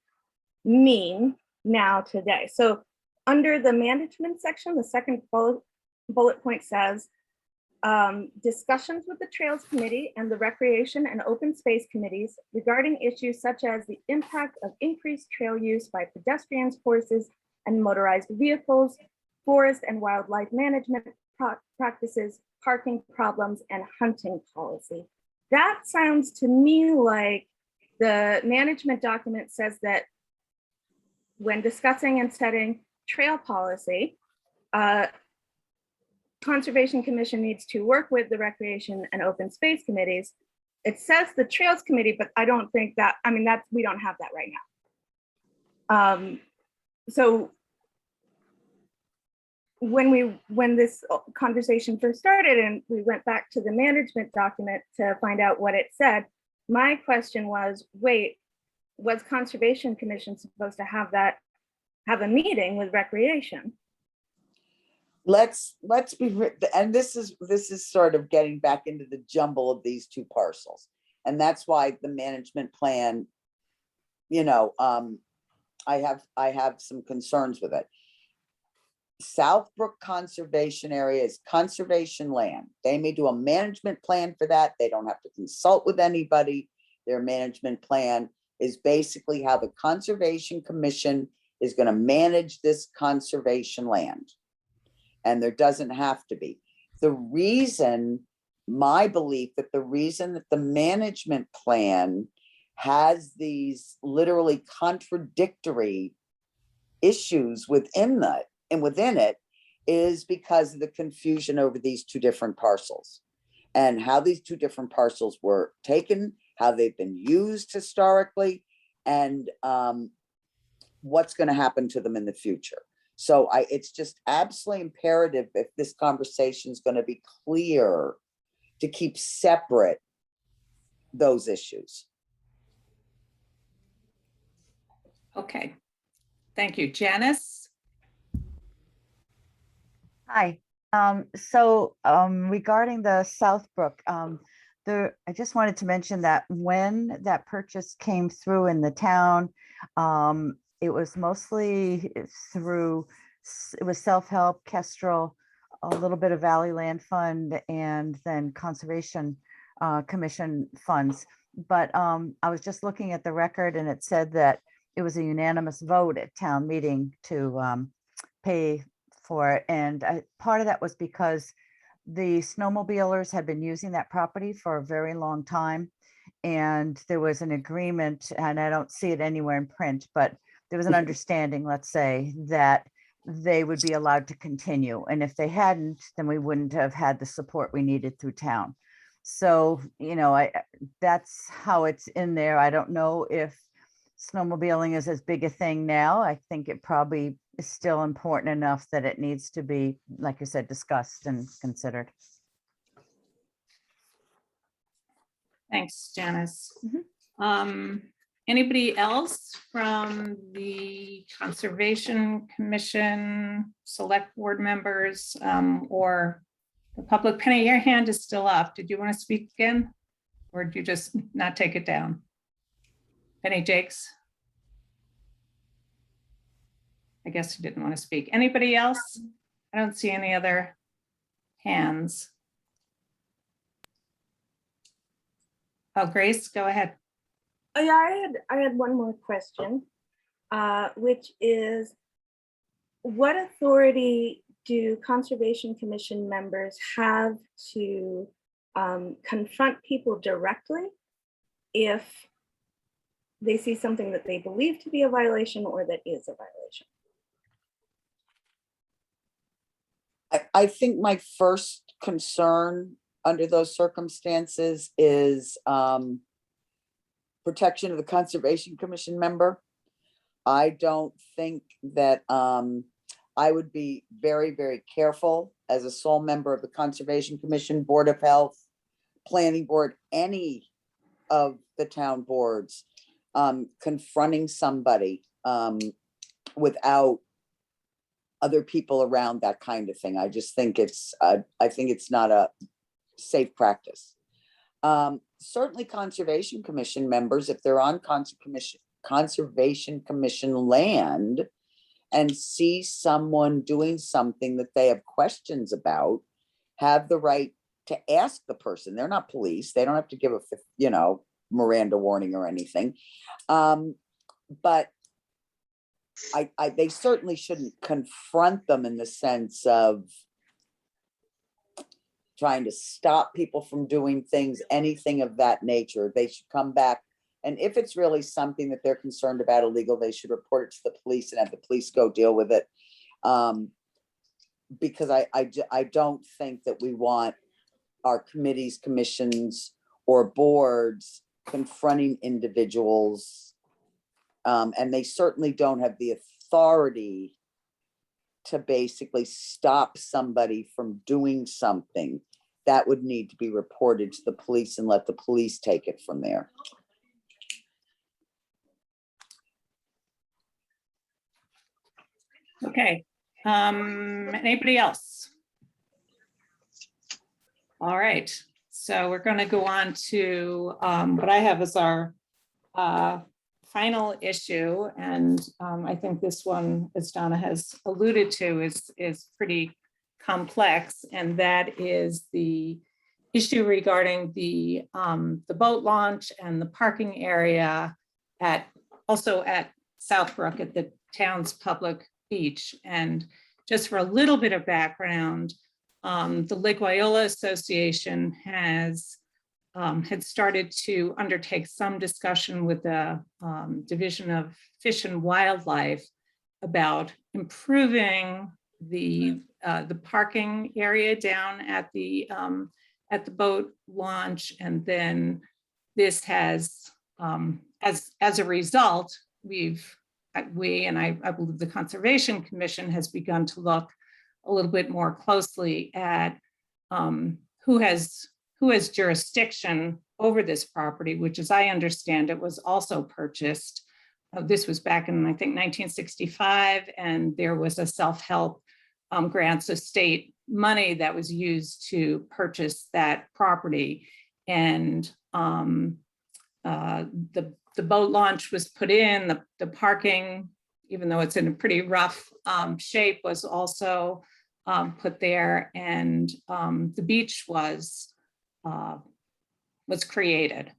mean now today? So under the management section, the second bullet point says, discussions with the Trails Committee and the Recreation and Open Space Committees regarding issues such as the impact of increased trail use by pedestrians, horses, and motorized vehicles, forest and wildlife management practices, parking problems, and hunting policy. That sounds to me like the management document says that when discussing and setting trail policy, Conservation Commission needs to work with the Recreation and Open Space Committees. It says the Trails Committee, but I don't think that, I mean, we don't have that right now. So when this conversation first started and we went back to the management document to find out what it said, my question was, wait, was Conservation Commission supposed to have a meeting with Recreation? Let's be, and this is sort of getting back into the jumble of these two parcels. And that's why the management plan, I have some concerns with it. Southbrook Conservation Area is conservation land. They may do a management plan for that. They don't have to consult with anybody. Their management plan is basically how the Conservation Commission is going to manage this conservation land. And there doesn't have to be. My belief that the reason that the management plan has these literally contradictory issues within it is because of the confusion over these two different parcels and how these two different parcels were taken, how they've been used historically, and what's going to happen to them in the future. So it's just absolutely imperative, if this conversation is going to be clear, to keep separate those issues. Okay, thank you. Janice? Hi. Regarding the Southbrook, I just wanted to mention that when that purchase came through in the town, it was mostly through, it was self-help, Kestrel, a little bit of Valley Land Fund, and then Conservation Commission funds. But I was just looking at the record, and it said that it was a unanimous vote at town meeting to pay for it. And part of that was because the snowmobilers had been using that property for a very long time. And there was an agreement, and I don't see it anywhere in print, but there was an understanding, let's say, that they would be allowed to continue. And if they hadn't, then we wouldn't have had the support we needed through town. So, that's how it's in there. I don't know if snowmobiling is as big a thing now. I think it probably is still important enough that it needs to be, like you said, discussed and considered. Thanks, Janice. Anybody else from the Conservation Commission, Select Board members, or the public? Penny, your hand is still up. Did you want to speak again? Or did you just not take it down? Penny Jakes? I guess you didn't want to speak. Anybody else? I don't see any other hands. Oh, Grace, go ahead. Oh, yeah, I had one more question, which is, what authority do Conservation Commission members have to confront people directly if they see something that they believe to be a violation or that is a violation? I think my first concern under those circumstances is protection of the Conservation Commission member. I don't think that I would be very, very careful as a sole member of the Conservation Commission, Board of Health, Planning Board, any of the town boards, confronting somebody without other people around, that kind of thing. I just think it's, I think it's not a safe practice. Certainly Conservation Commission members, if they're on Conservation Commission land and see someone doing something that they have questions about, have the right to ask the person. They're not police. They don't have to give a, Miranda warning or anything. But they certainly shouldn't confront them in the sense of trying to stop people from doing things, anything of that nature. They should come back. And if it's really something that they're concerned about illegal, they should report it to the police and have the police go deal with it. Because I don't think that we want our committees, commissions, or boards confronting individuals. And they certainly don't have the authority to basically stop somebody from doing something. That would need to be reported to the police and let the police take it from there. Okay, anybody else? All right, so we're going to go on to what I have as our final issue, and I think this one, as Donna has alluded to, is pretty complex, and that is the issue regarding the boat launch and the parking area also at Southbrook at the town's public beach. And just for a little bit of background, the Lake Wyola Association has had started to undertake some discussion with the Division of Fish and Wildlife about improving the parking area down at the boat launch. And then this has, as a result, we and I believe the Conservation Commission has begun to look a little bit more closely at who has jurisdiction over this property, which, as I understand it, was also purchased. This was back in, I think, 1965, and there was a self-help grants of state money that was used to purchase that property. And the boat launch was put in, the parking, even though it's in a pretty rough shape, was also put there, and the beach was created.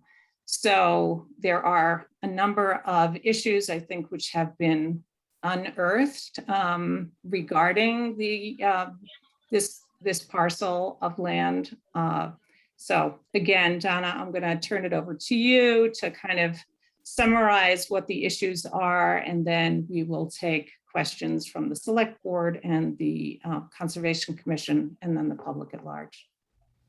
So there are a number of issues, I think, which have been unearthed regarding this parcel of land. So again, Donna, I'm going to turn it over to you to kind of summarize what the issues are, and then we will take questions from the Select Board and the Conservation Commission, and then the public at large.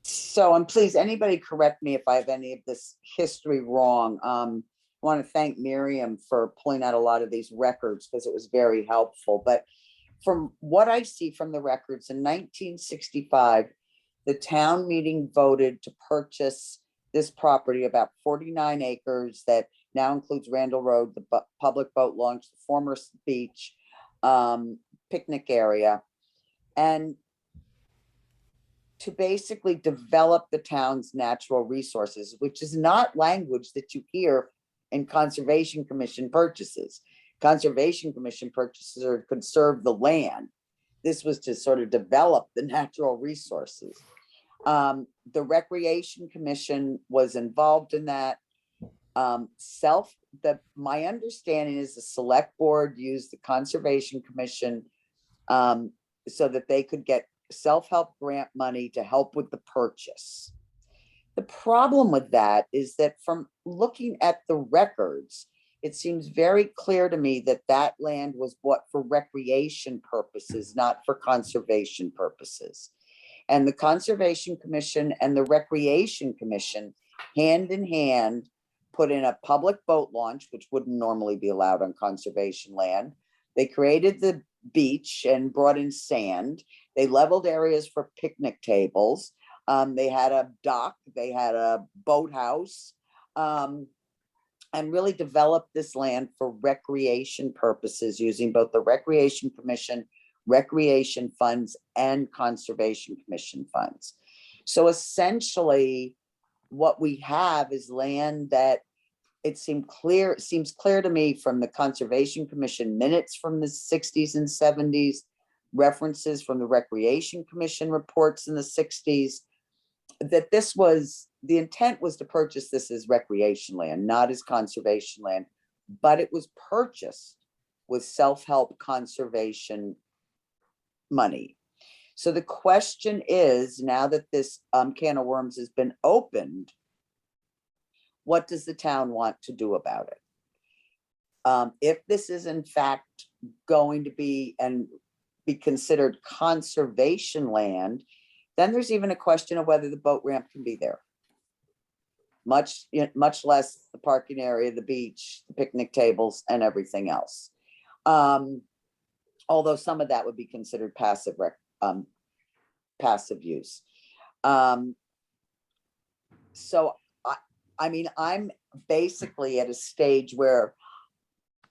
So, and please, anybody correct me if I have any of this history wrong. want to thank Miriam for pulling out a lot of these records because it was very helpful. But from what I see from the records, in 1965, the town meeting voted to purchase this property, about 49 acres, that now includes Randall Road, the public boat launch, the former beach, picnic area, and to basically develop the town's natural resources, which is not language that you hear in Conservation Commission purchases. Conservation Commission purchases are to conserve the land. This was to sort of develop the natural resources. The Recreation Commission was involved in that. My understanding is the Select Board used the Conservation Commission so that they could get self-help grant money to help with the purchase. The problem with that is that from looking at the records, it seems very clear to me that that land was bought for recreation purposes, not for conservation purposes. And the Conservation Commission and the Recreation Commission, hand in hand, put in a public boat launch, which wouldn't normally be allowed on conservation land. They created the beach and brought in sand. They leveled areas for picnic tables. They had a dock, they had a boathouse, and really developed this land for recreation purposes using both the Recreation Commission, recreation funds, and Conservation Commission funds. So essentially, what we have is land that it seems clear to me from the Conservation Commission minutes from the 60s and 70s, references from the Recreation Commission reports in the 60s, that the intent was to purchase this as recreation land, not as conservation land, but it was purchased with self-help conservation money. So the question is, now that this can of worms has been opened, what does the town want to do about it? If this is in fact going to be considered conservation land, then there's even a question of whether the boat ramp can be there. Much less the parking area, the beach, the picnic tables, and everything else. Although some of that would be considered passive use. So I mean, I'm basically at a stage where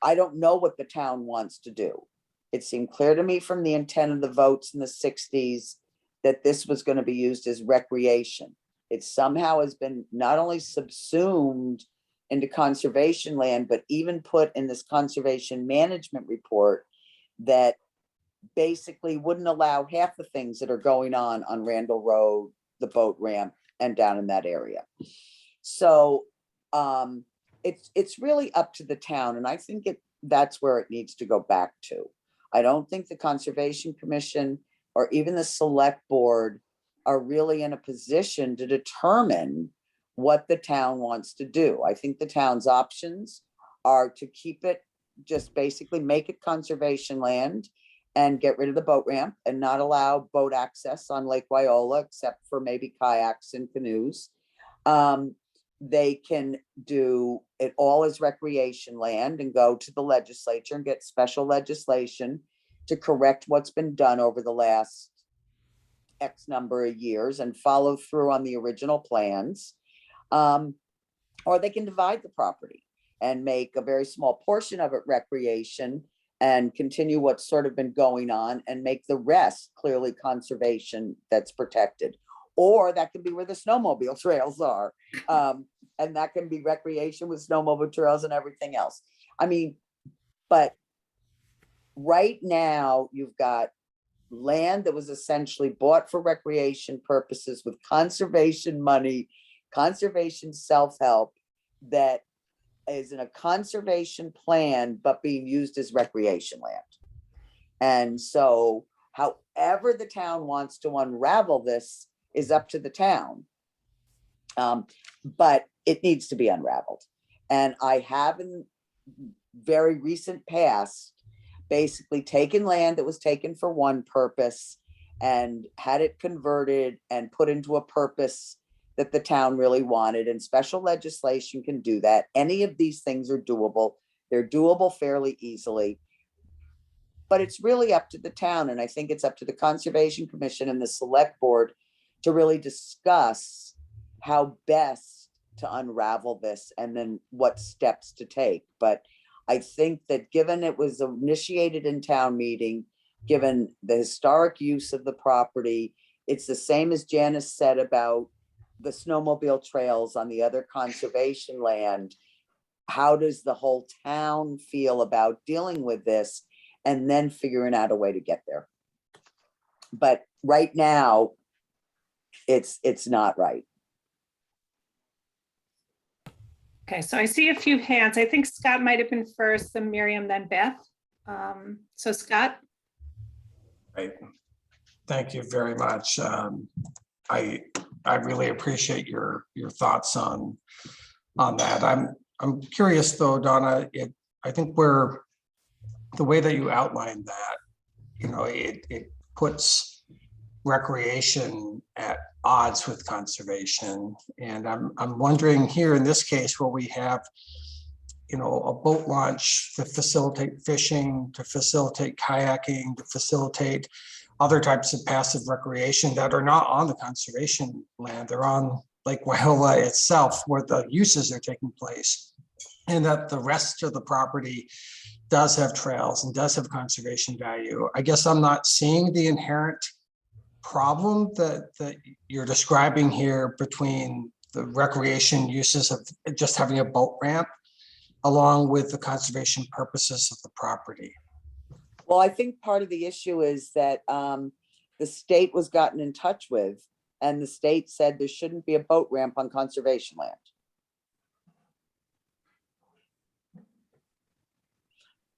I don't know what the town wants to do. It seemed clear to me from the intent of the votes in the 60s that this was going to be used as recreation. It somehow has been not only subsumed into conservation land, but even put in this conservation management report that basically wouldn't allow half the things that are going on Randall Road, the boat ramp, and down in that area. So it's really up to the town, and I think that's where it needs to go back to. I don't think the Conservation Commission or even the Select Board are really in a position to determine what the town wants to do. I think the town's options are to keep it, just basically make it conservation land and get rid of the boat ramp and not allow boat access on Lake Wyola, except for maybe kayaks and canoes. They can do it all as recreation land and go to the legislature and get special legislation to correct what's been done over the last X number of years and follow through on the original plans. Or they can divide the property and make a very small portion of it recreation and continue what's sort of been going on and make the rest clearly conservation that's protected. Or that can be where the snowmobile trails are. And that can be recreation with snowmobile trails and everything else. I mean, but right now you've got land that was essentially bought for recreation purposes with conservation money, conservation self-help that is in a conservation plan, but being used as recreation land. And so however the town wants to unravel this is up to the town. But it needs to be unraveled. And I have in very recent past basically taken land that was taken for one purpose and had it converted and put into a purpose that the town really wanted, and special legislation can do that. Any of these things are doable. They're doable fairly easily. But it's really up to the town, and I think it's up to the Conservation Commission and the Select Board to really discuss how best to unravel this and then what steps to take. But I think that given it was initiated in town meeting, given the historic use of the property, it's the same as Janice said about the snowmobile trails on the other conservation land. How does the whole town feel about dealing with this and then figuring out a way to get there? But right now, it's not right. Okay, so I see a few hands. I think Scott might have been first, then Miriam, then Beth. So Scott? Right. Thank you very much. I really appreciate your thoughts on that. I'm curious though, Donna, I think the way that you outlined that, you know, it puts recreation at odds with conservation. And I'm wondering here in this case, where we have, you know, a boat launch to facilitate fishing, to facilitate kayaking, to facilitate other types of passive recreation that are not on the conservation land. They're on Lake Wyola itself, where the uses are taking place, and that the rest of the property does have trails and does have conservation value. I guess I'm not seeing the inherent problem that you're describing here between the recreation uses of just having a boat ramp along with the conservation purposes of the property. Well, I think part of the issue is that the state was gotten in touch with, and the state said there shouldn't be a boat ramp on conservation land.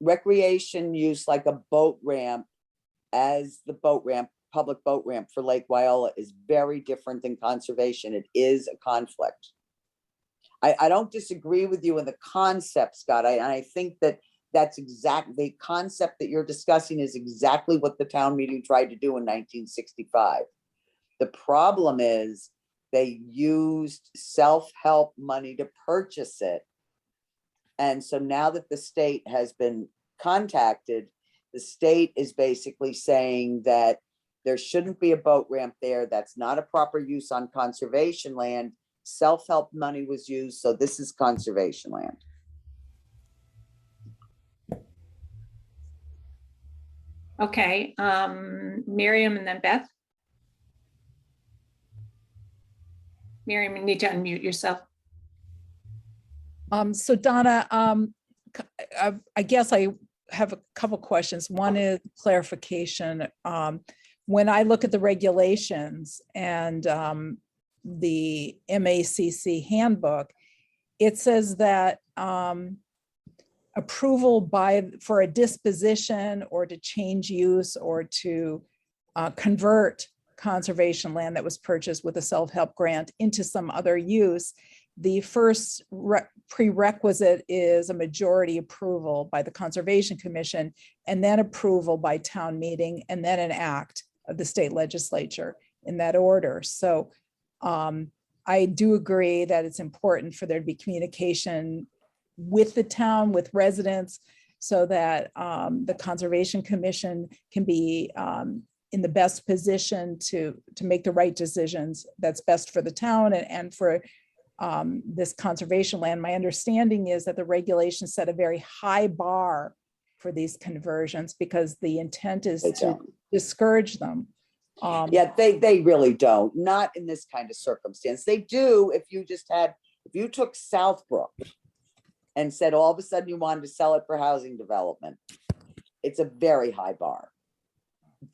Recreation use like a boat ramp as the boat ramp, public boat ramp for Lake Wyola is very different than conservation. It is a conflict. I don't disagree with you in the concept, Scott. I think that that's exactly the concept that you're discussing is exactly what the town meeting tried to do in 1965. The problem is they used self-help money to purchase it. And so now that the state has been contacted, the state is basically saying that there shouldn't be a boat ramp there. That's not a proper use on conservation land. Self-help money was used, so this is conservation land. Okay, Miriam and then Beth. Miriam, you need to unmute yourself. So Donna, I guess I have a couple questions. One is clarification. When I look at the regulations and the MACC handbook, it says that approval for a disposition or to change use or to convert conservation land that was purchased with a self-help grant into some other use, the first prerequisite is a majority approval by the Conservation Commission, and then approval by town meeting, and then an act of the state legislature in that order. So I do agree that it's important for there to be communication with the town, with residents, so that the Conservation Commission can be in the best position to make the right decisions that's best for the town and for this conservation land. My understanding is that the regulations set a very high bar for these conversions because the intent is to discourage them. Yeah, they really don't, not in this kind of circumstance. They do if you took Southbrook and said all of a sudden you wanted to sell it for housing development. It's a very high bar.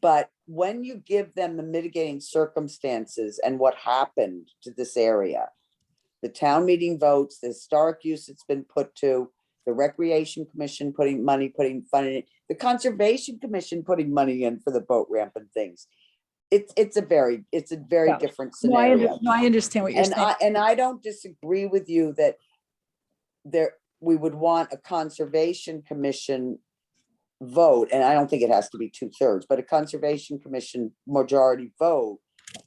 But when you give them the mitigating circumstances and what happened to this area, the town meeting votes, the historic use it's been put to, the Recreation Commission putting funding, the Conservation Commission putting money in for the boat ramp and things. It's a very different scenario. No, I understand what you're saying. And I don't disagree with you that we would want a Conservation Commission vote, and I don't think it has to be 2/3, but a Conservation Commission majority vote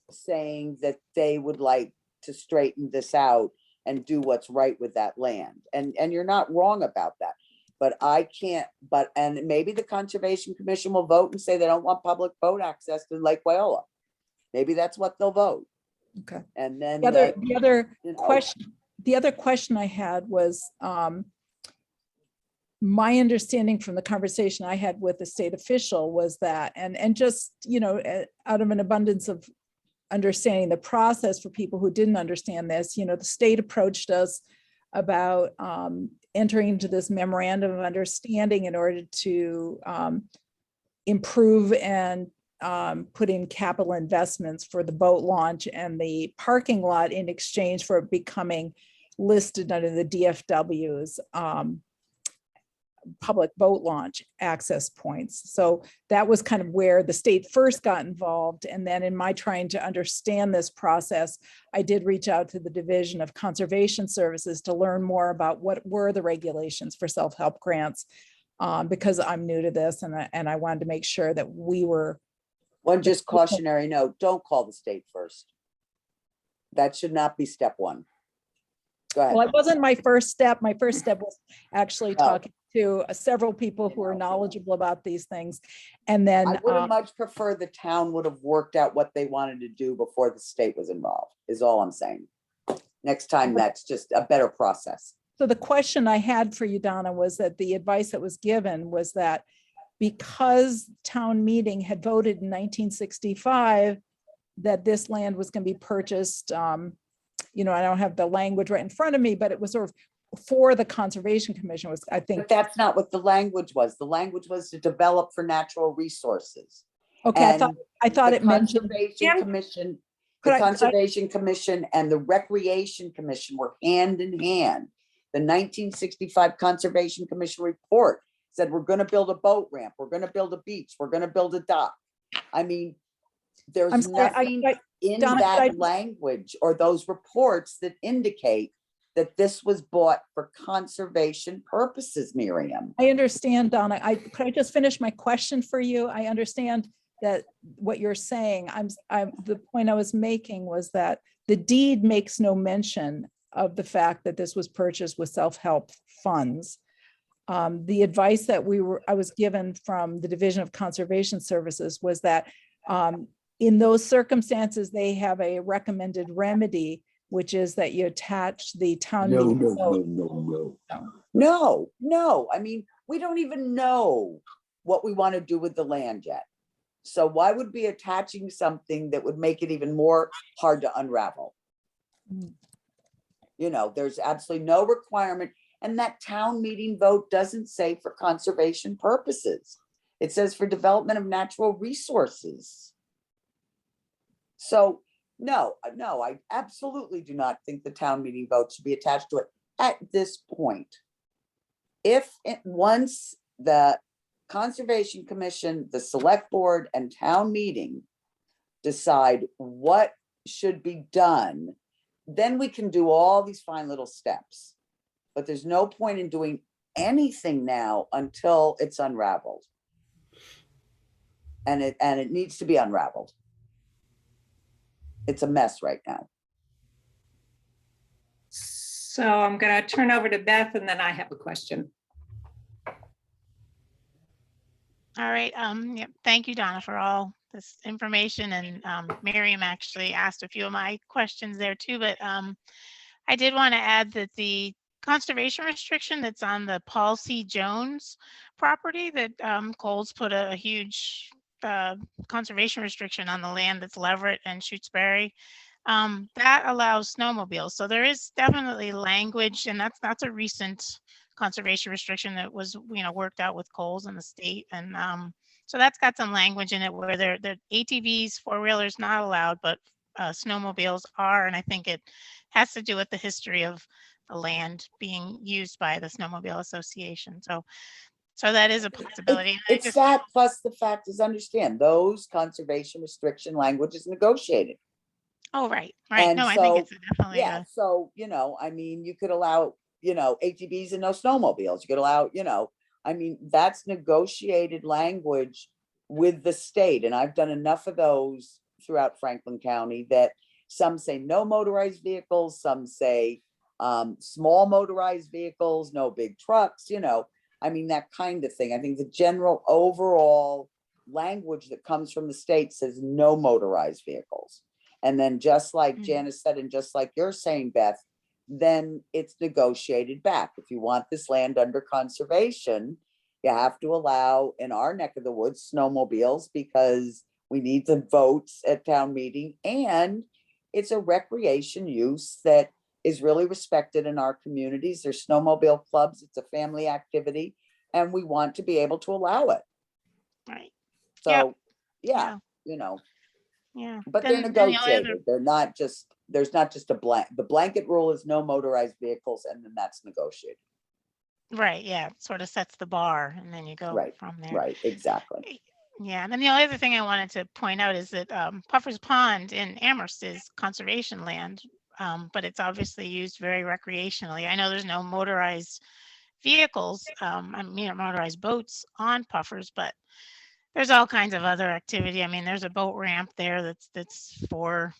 saying that they would like to straighten this out and do what's right with that land. And you're not wrong about that. But I can't, and maybe the Conservation Commission will vote and say they don't want public boat access to Lake Wyola. Maybe that's what they'll vote. Okay. And then The other you know, question I had was, my understanding from the conversation I had with the state official was that, and just, you know, out of an abundance of understanding the process for people who didn't understand this, you know, the state approached us about entering into this memorandum of understanding in order to improve and put in capital investments for the boat launch and the parking lot in exchange for it becoming listed under the DFW's public boat launch access points. So that was kind of where the state first got involved. And then in my trying to understand this process, I did reach out to the Division of Conservation Services to learn more about what were the regulations for self-help grants, because I'm new to this and I wanted to make sure that we were. one just cautionary note, don't call the state first. That should not be step one. Go ahead. Well, it wasn't my first step. My first step was actually No. talking to several people who are knowledgeable about these things. And then I would have much preferred the town would have worked out what they wanted to do before the state was involved, is all I'm saying. Next time, that's just a better process. so the question I had for you, Donna, was that the advice that was given was that because town meeting had voted in 1965 that this land was going to be purchased, you know, I don't have the language right in front of me, but it was sort of for the Conservation Commission was, I think. But that's not what the language was. The language was to develop for natural resources. Okay, I thought the it mentioned. Conservation Commission, Could the I- Conservation Commission and the Recreation Commission were hand in hand. The 1965 Conservation Commission report said, we're gonna build a boat ramp, we're gonna build a beach, we're gonna build a dock. I mean, there's I'm sorry, nothing in Donna, could that language or those reports that indicate that this was bought for conservation purposes, Miriam. I understand, Donna. Could I just finish my question for you? I understand that what you're saying. The point I was making was that the deed makes no mention of the fact that this was purchased with self-help funds. The advice that I was given from the Division of Conservation Services was that in those circumstances, they have a recommended remedy, which is that you attach the town meeting vote. No. I mean, we don't even know what we want to do with the land yet. So why would be attaching something that would make it even more hard to unravel? You know, there's absolutely no requirement. And that town meeting vote doesn't say for conservation purposes. It says for development of natural resources. So no, I absolutely do not think the town meeting vote should be attached to it at this point. Once the Conservation Commission, the Select Board and town meeting decide what should be done, then we can do all these fine little steps. But there's no point in doing anything now until it's unraveled. And it needs to be unraveled. It's a mess right now. So I'm going to turn over to Beth and then I have a question. All right. Yep. Thank you, Donna, for all this information. And Miriam actually asked a few of my questions there too. But I did want to add that the conservation restriction that's on the Paul C. Jones property that Coles put a huge conservation restriction on the land that's Leverett and Shutesbury. That allows snowmobiles. So there is definitely language, and that's a recent conservation restriction that was, worked out with Coles and the state. And so that's got some language in it where the ATVs, four-wheelers not allowed, but snowmobiles are. And I think it has to do with the history of the land being used by the Snowmobile Association. So that is a possibility. It's that plus the fact is, understand, those conservation restriction language is negotiated. Oh, right. And no, I so, think it's definitely. Yeah, so, I mean, you could allow, ATVs and no snowmobiles. You could allow, I mean, that's negotiated language with the state. And I've done enough of those throughout Franklin County that Some say no motorized vehicles, some say small motorized vehicles, no big trucks, you know, I mean, that kind of thing. I think the general overall language that comes from the state says no motorized vehicles. And then just like Janice said, and just like you're saying, Beth, then it's negotiated back. If you want this land under conservation, you have to allow in our neck of the woods snowmobiles because we need the votes at town meeting, and it's a recreation use that is really respected in our communities. There's snowmobile clubs, it's a family activity, and we want to be able to allow it. Right. So, yeah, Yeah. you know, Yeah. but they're Then the only other- negotiated. They're not just, there's not just the blanket rule is no motorized vehicles, and then that's negotiated. Right, yeah, sort of sets the bar and then you go Right, from there. right, exactly. Yeah, and then the only other thing I wanted to point out is that Puffer's Pond in Amherst is conservation land, but it's obviously used very recreationally. I know there's no motorized vehicles, I mean, motorized boats on Puffers, but there's all kinds of other activity. I mean, there's a boat ramp there that's for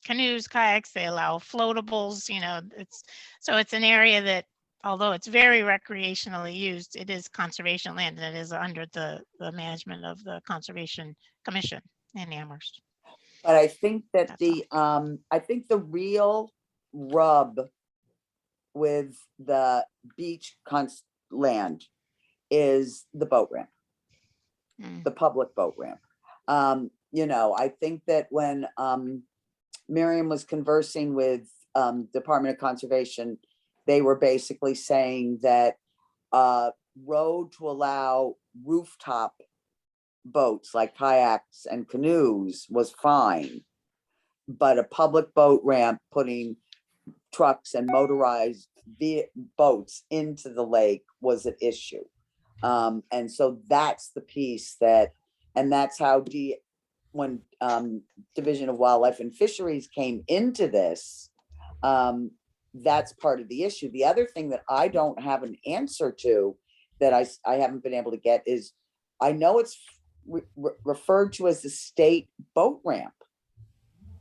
canoes, kayaks. They allow floatables, you know, it's an area that, although it's very recreationally used, it is conservation land, and it is under the management of the Conservation Commission in Amherst. But I think that That's the I think the real rub with the beach land is the boat ramp, the public boat ramp. You know, I think that when Miriam was conversing with Department of Conservation, they were basically saying that road to allow rooftop boats like kayaks and canoes was fine, but a public boat ramp putting trucks and motorized boats into the lake was an issue. And so that's the piece that, and that's how when Division of Wildlife and Fisheries came into this, that's part of the issue. The other thing that I don't have an answer to that I haven't been able to get is, I know it's referred to as the state boat ramp.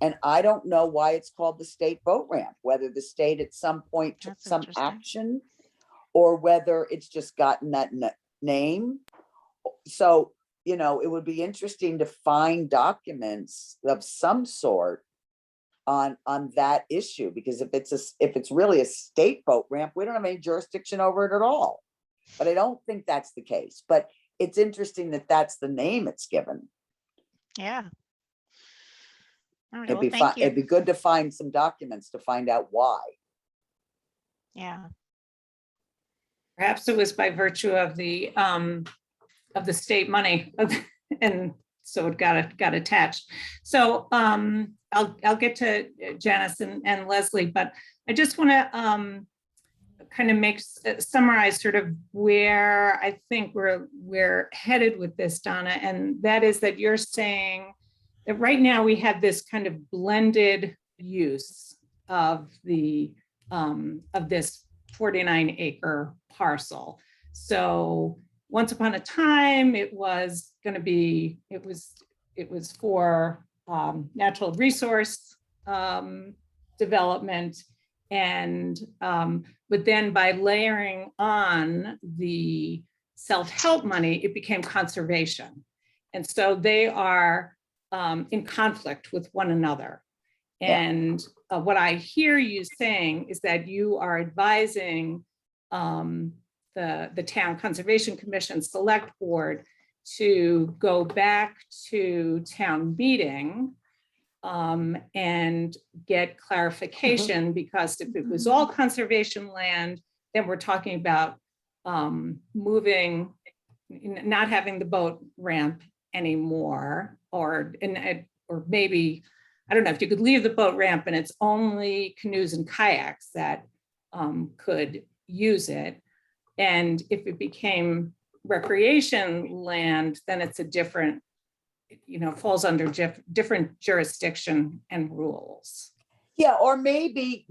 And I don't know why it's called the state boat ramp, whether the state at some point took That's some interesting. action or whether it's just gotten that name. So, you know, it would be interesting to find documents of some sort on that issue, because if it's really a state boat ramp, we don't have any jurisdiction over it at all. But I don't think that's the case. But it's interesting that that's the name it's given. Yeah. All right, It'd well, be thank you. it'd be good to find some documents to find out why. Yeah. Perhaps it was by virtue of the state money, and so it got attached. So I'll get to Janice and Leslie, but I just want to kind of summarize sort of where I think we're headed with this, Donna, and that is that you're saying that right now we have this kind of blended use of the of this 49-acre parcel. So once upon a time, it was going to be, it was for natural resource development, and but then by layering on the self-help money, it became conservation, and so they are in conflict with one another. And what I hear you saying is that you are advising the Town Conservation Commission Select Board to go back to town meeting and get clarification, because if it was all conservation land, then we're talking about moving, not having the boat ramp anymore, or maybe, I don't know, if you could leave the boat ramp and it's only canoes and kayaks that could use it. And if it became recreation land, then it's a different, you know, falls under different jurisdiction and rules. Yeah, or maybe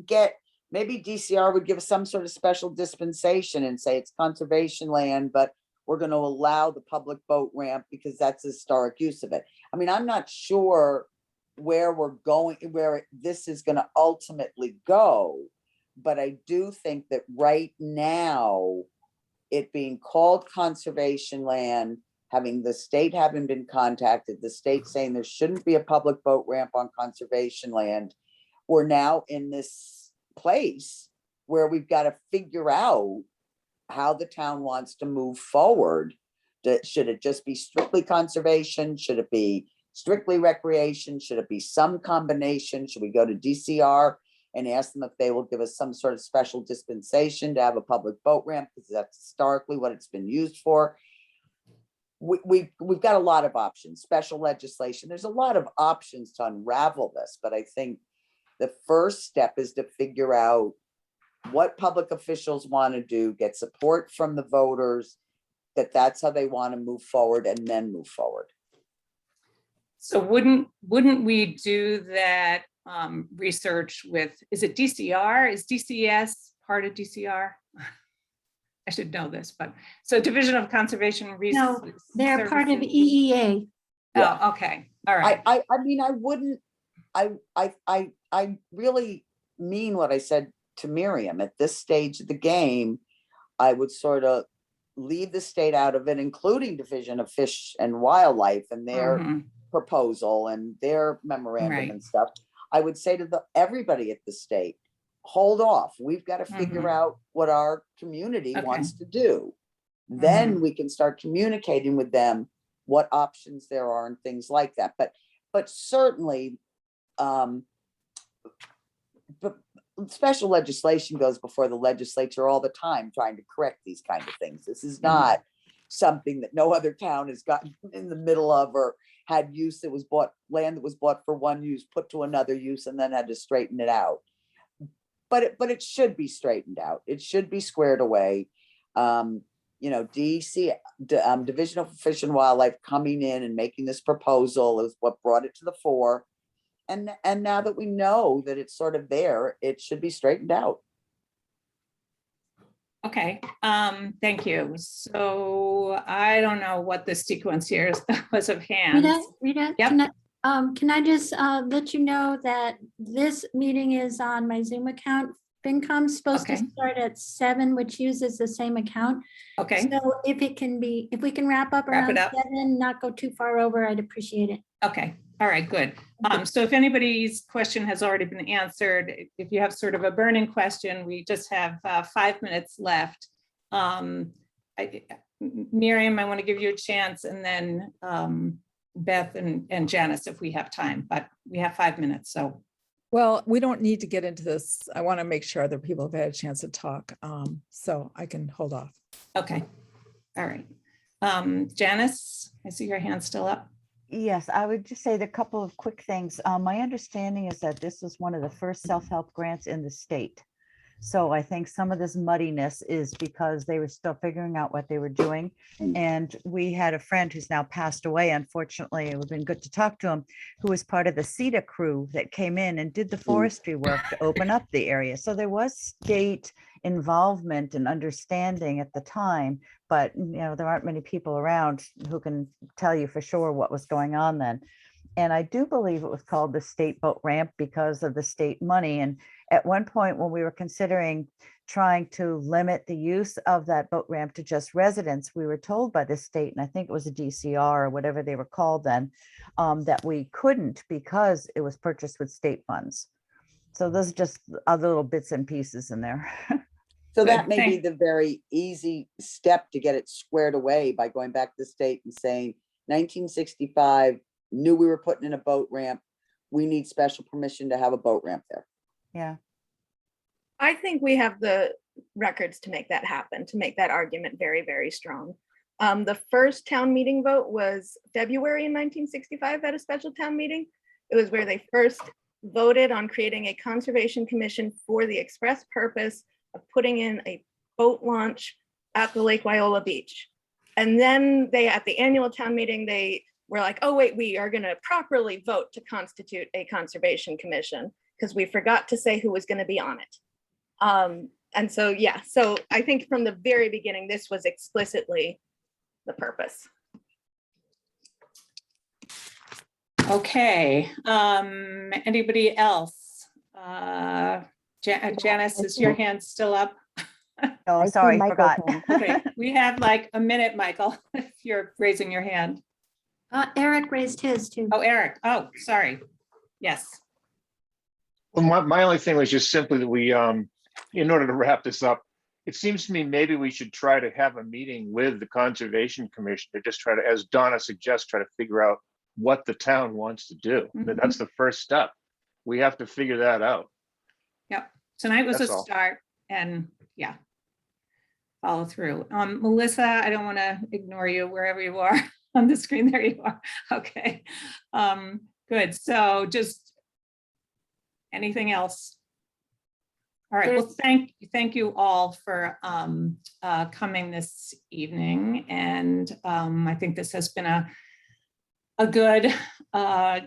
DCR would give some sort of special dispensation and say it's conservation land, but we're going to allow the public boat ramp because that's a historic use of it. I mean, I'm not sure where we're going, where this is gonna ultimately go. But I do think that right now, it being called conservation land, having the state having been contacted, the state saying there shouldn't be a public boat ramp on conservation land, we're now in this place where we've got to figure out how the town wants to move forward. Should it just be strictly conservation? Should it be strictly recreation? Should it be some combination? Should we go to DCR and ask them if they will give us some sort of special dispensation to have a public boat ramp? Because that's historically what it's been used for. We've got a lot of options, special legislation. There's a lot of options to unravel this, but I think the first step is to figure out what public officials want to do, get support from the voters, that's how they want to move forward, and then move forward. So wouldn't we do that research with, is it DCR? Is DCS part of DCR? I should know this, but so Division of Conservation Research. No, they're part of EEA. Oh, okay, all right. I mean, I wouldn't, I really mean what I said to Miriam. At this stage of the game, I would sort of leave the state out of it, including Division of Fish and Wildlife and their proposal and their memorandum and stuff. I would say to everybody at the state, hold off. We've got to figure out what our community wants to do. Then we can start communicating with them what options there are and things like that. But certainly, but special legislation goes before the legislature all the time, trying to correct these kind of things. This is not something that no other town has gotten in the middle of, or had use that was bought, land that was bought for one use, put to another use, and then had to straighten it out. But it should be straightened out. It should be squared away. You know, Division of Fish and Wildlife coming in and making this proposal is what brought it to the fore. And now that we know that it's sort of there, it should be straightened out. Okay, thank you. So I don't know what the sequence here was of hands. Rita, Yep. can I just let you know that this meeting is on my Zoom account. FinCom's supposed to start at 7, which uses the same account. Okay. So if we can wrap up around 7, not go too far over, I'd appreciate it. Okay. All right, good. So if anybody's question has already been answered, if you have sort of a burning question, we just have 5 minutes left. Miriam, I want to give you a chance, and then Beth and Janice if we have time, but we have 5 minutes, so. Well, we don't need to get into this. I want to make sure other people have had a chance to talk, so I can hold off. Okay, all right. Janice, I see your hand still up. Yes, I would just say a couple of quick things. My understanding is that this was one of the first self-help grants in the state. So I think some of this muddiness is because they were still figuring out what they were doing. And we had a friend who's now passed away, unfortunately. It would have been good to talk to him, who was part of the CETA crew that came in and did the forestry work to open up the area. So there was state involvement and understanding at the time, but you know, there aren't many people around who can tell you for sure what was going on then. And I do believe it was called the state boat ramp because of the state money. And at one point when we were considering trying to limit the use of that boat ramp to just residents, we were told by the state, and I think it was a DCR or whatever they were called then, that we couldn't because it was purchased with state funds. So those are just other little bits and pieces in there. So that may be the very easy step to get it squared away, by going back to the state and saying 1965 knew we were putting in a boat ramp. We need special permission to have a boat ramp there. Yeah. I think we have the records to make that happen, to make that argument very, very strong. The first town meeting vote was February in 1965 at a special town meeting. It was where they first voted on creating a conservation commission for the express purpose of putting in a boat launch at the Lake Wyola beach. And then they, at the annual town meeting, they were like, oh wait, we are gonna properly vote to constitute a conservation commission because we forgot to say who was gonna be on it. And so, yeah, so I think from the very beginning, this was explicitly the purpose. Okay, anybody else? Janice, is your hand still up? Oh, sorry, forgot. Okay, we have like a minute, Michael, if you're raising your hand. Eric raised his too. Oh, Eric, oh, sorry. Yes. Well, my only thing was just simply that we, in order to wrap this up, it seems to me maybe we should try to have a meeting with the Conservation Commission to just try to, as Donna suggests, try to figure out what the town wants to do. That's the first step. We have to figure that out. Yep, tonight was a That's all. start, and yeah, follow through. Melissa, I don't want to ignore you wherever you are on the screen. There you are. Okay, good. So just anything else? All right, well, thank you all for coming this evening, and I think this has been a good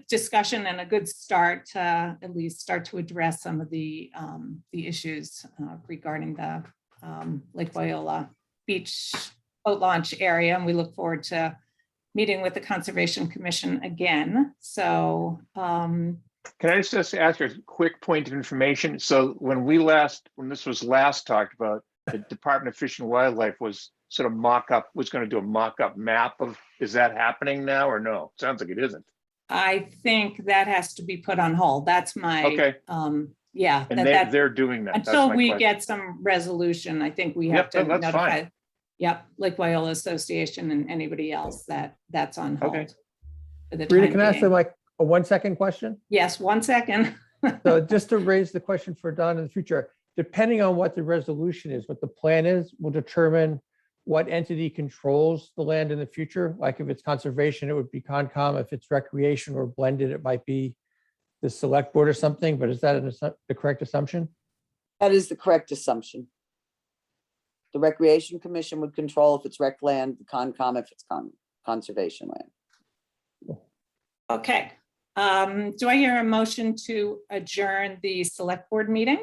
discussion and a good start to at least start to address some of the issues regarding the Lake Wyola Beach boat launch area. And we look forward to meeting with the Conservation Commission again. So Can I just ask a quick point of information? So when this was last talked about, the Department of Fish and Wildlife was sort of was going to do a mock-up map of, is that happening now or no? Sounds like it isn't. I think that has to be put on hold. That's my, Okay. Yeah. And they're doing that. That's Until my we question. get some resolution, I think we have Yep, to that's notify. fine. Yep, Lake Wyola Association and anybody else that's on hold. Okay. for the Rita, time can I ask being. like a 1-second question? Yes, 1 second. So just to raise the question for Don in the future, depending on what the resolution is, what the plan is, will determine what entity controls the land in the future. Like if it's conservation, it would be Concom. If it's recreation or blended, it might be the select board or something, but is that the correct assumption? That is the correct assumption. The Recreation Commission would control if it's rec land, the Concom if it's conservation land. Okay. Do I hear a motion to adjourn the select board meeting?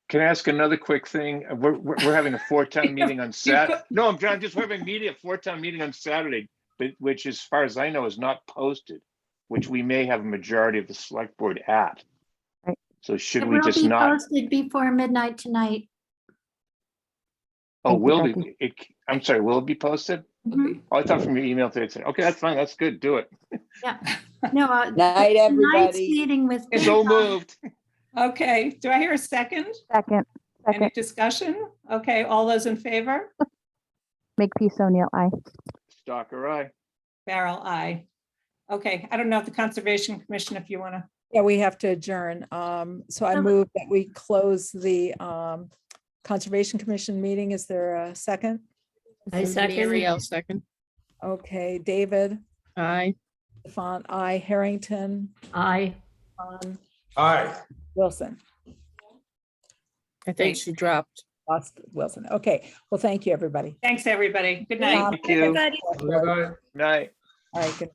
Can I ask another quick thing? We're having a 4-town meeting on Saturday. No, I'm just having a 4-town meeting on Saturday, but which, as far as I know, is not posted, which we may have a majority of the select board at. Right. So should It we will just be not? posted before midnight tonight. Oh, Thank you, will Becky. be, I'm sorry, will it be posted? Mhm. Oh, I thought from your email today, it said, okay, that's fine, that's good, do it. Yeah. No. Night, tonight's everybody. meeting with. So moved. Okay, do I hear a second? Second. Any discussion? Okay, all those in favor? Make peace, O'Neill, aye. Stalker, aye. Farrell, aye. Okay, I don't know if the Conservation Commission, if you want to. Yeah, we have to adjourn. So I move that we close the Conservation Commission meeting. Is there a second? I second. Muriel, second. Okay, David, Aye. Stefan, I, Harrington, Aye. Aye. Wilson, I think she dropped. lost Wilson. Okay, well, thank you, everybody. Thanks, everybody. Good night. Thank you. Everybody. Night. All right, good.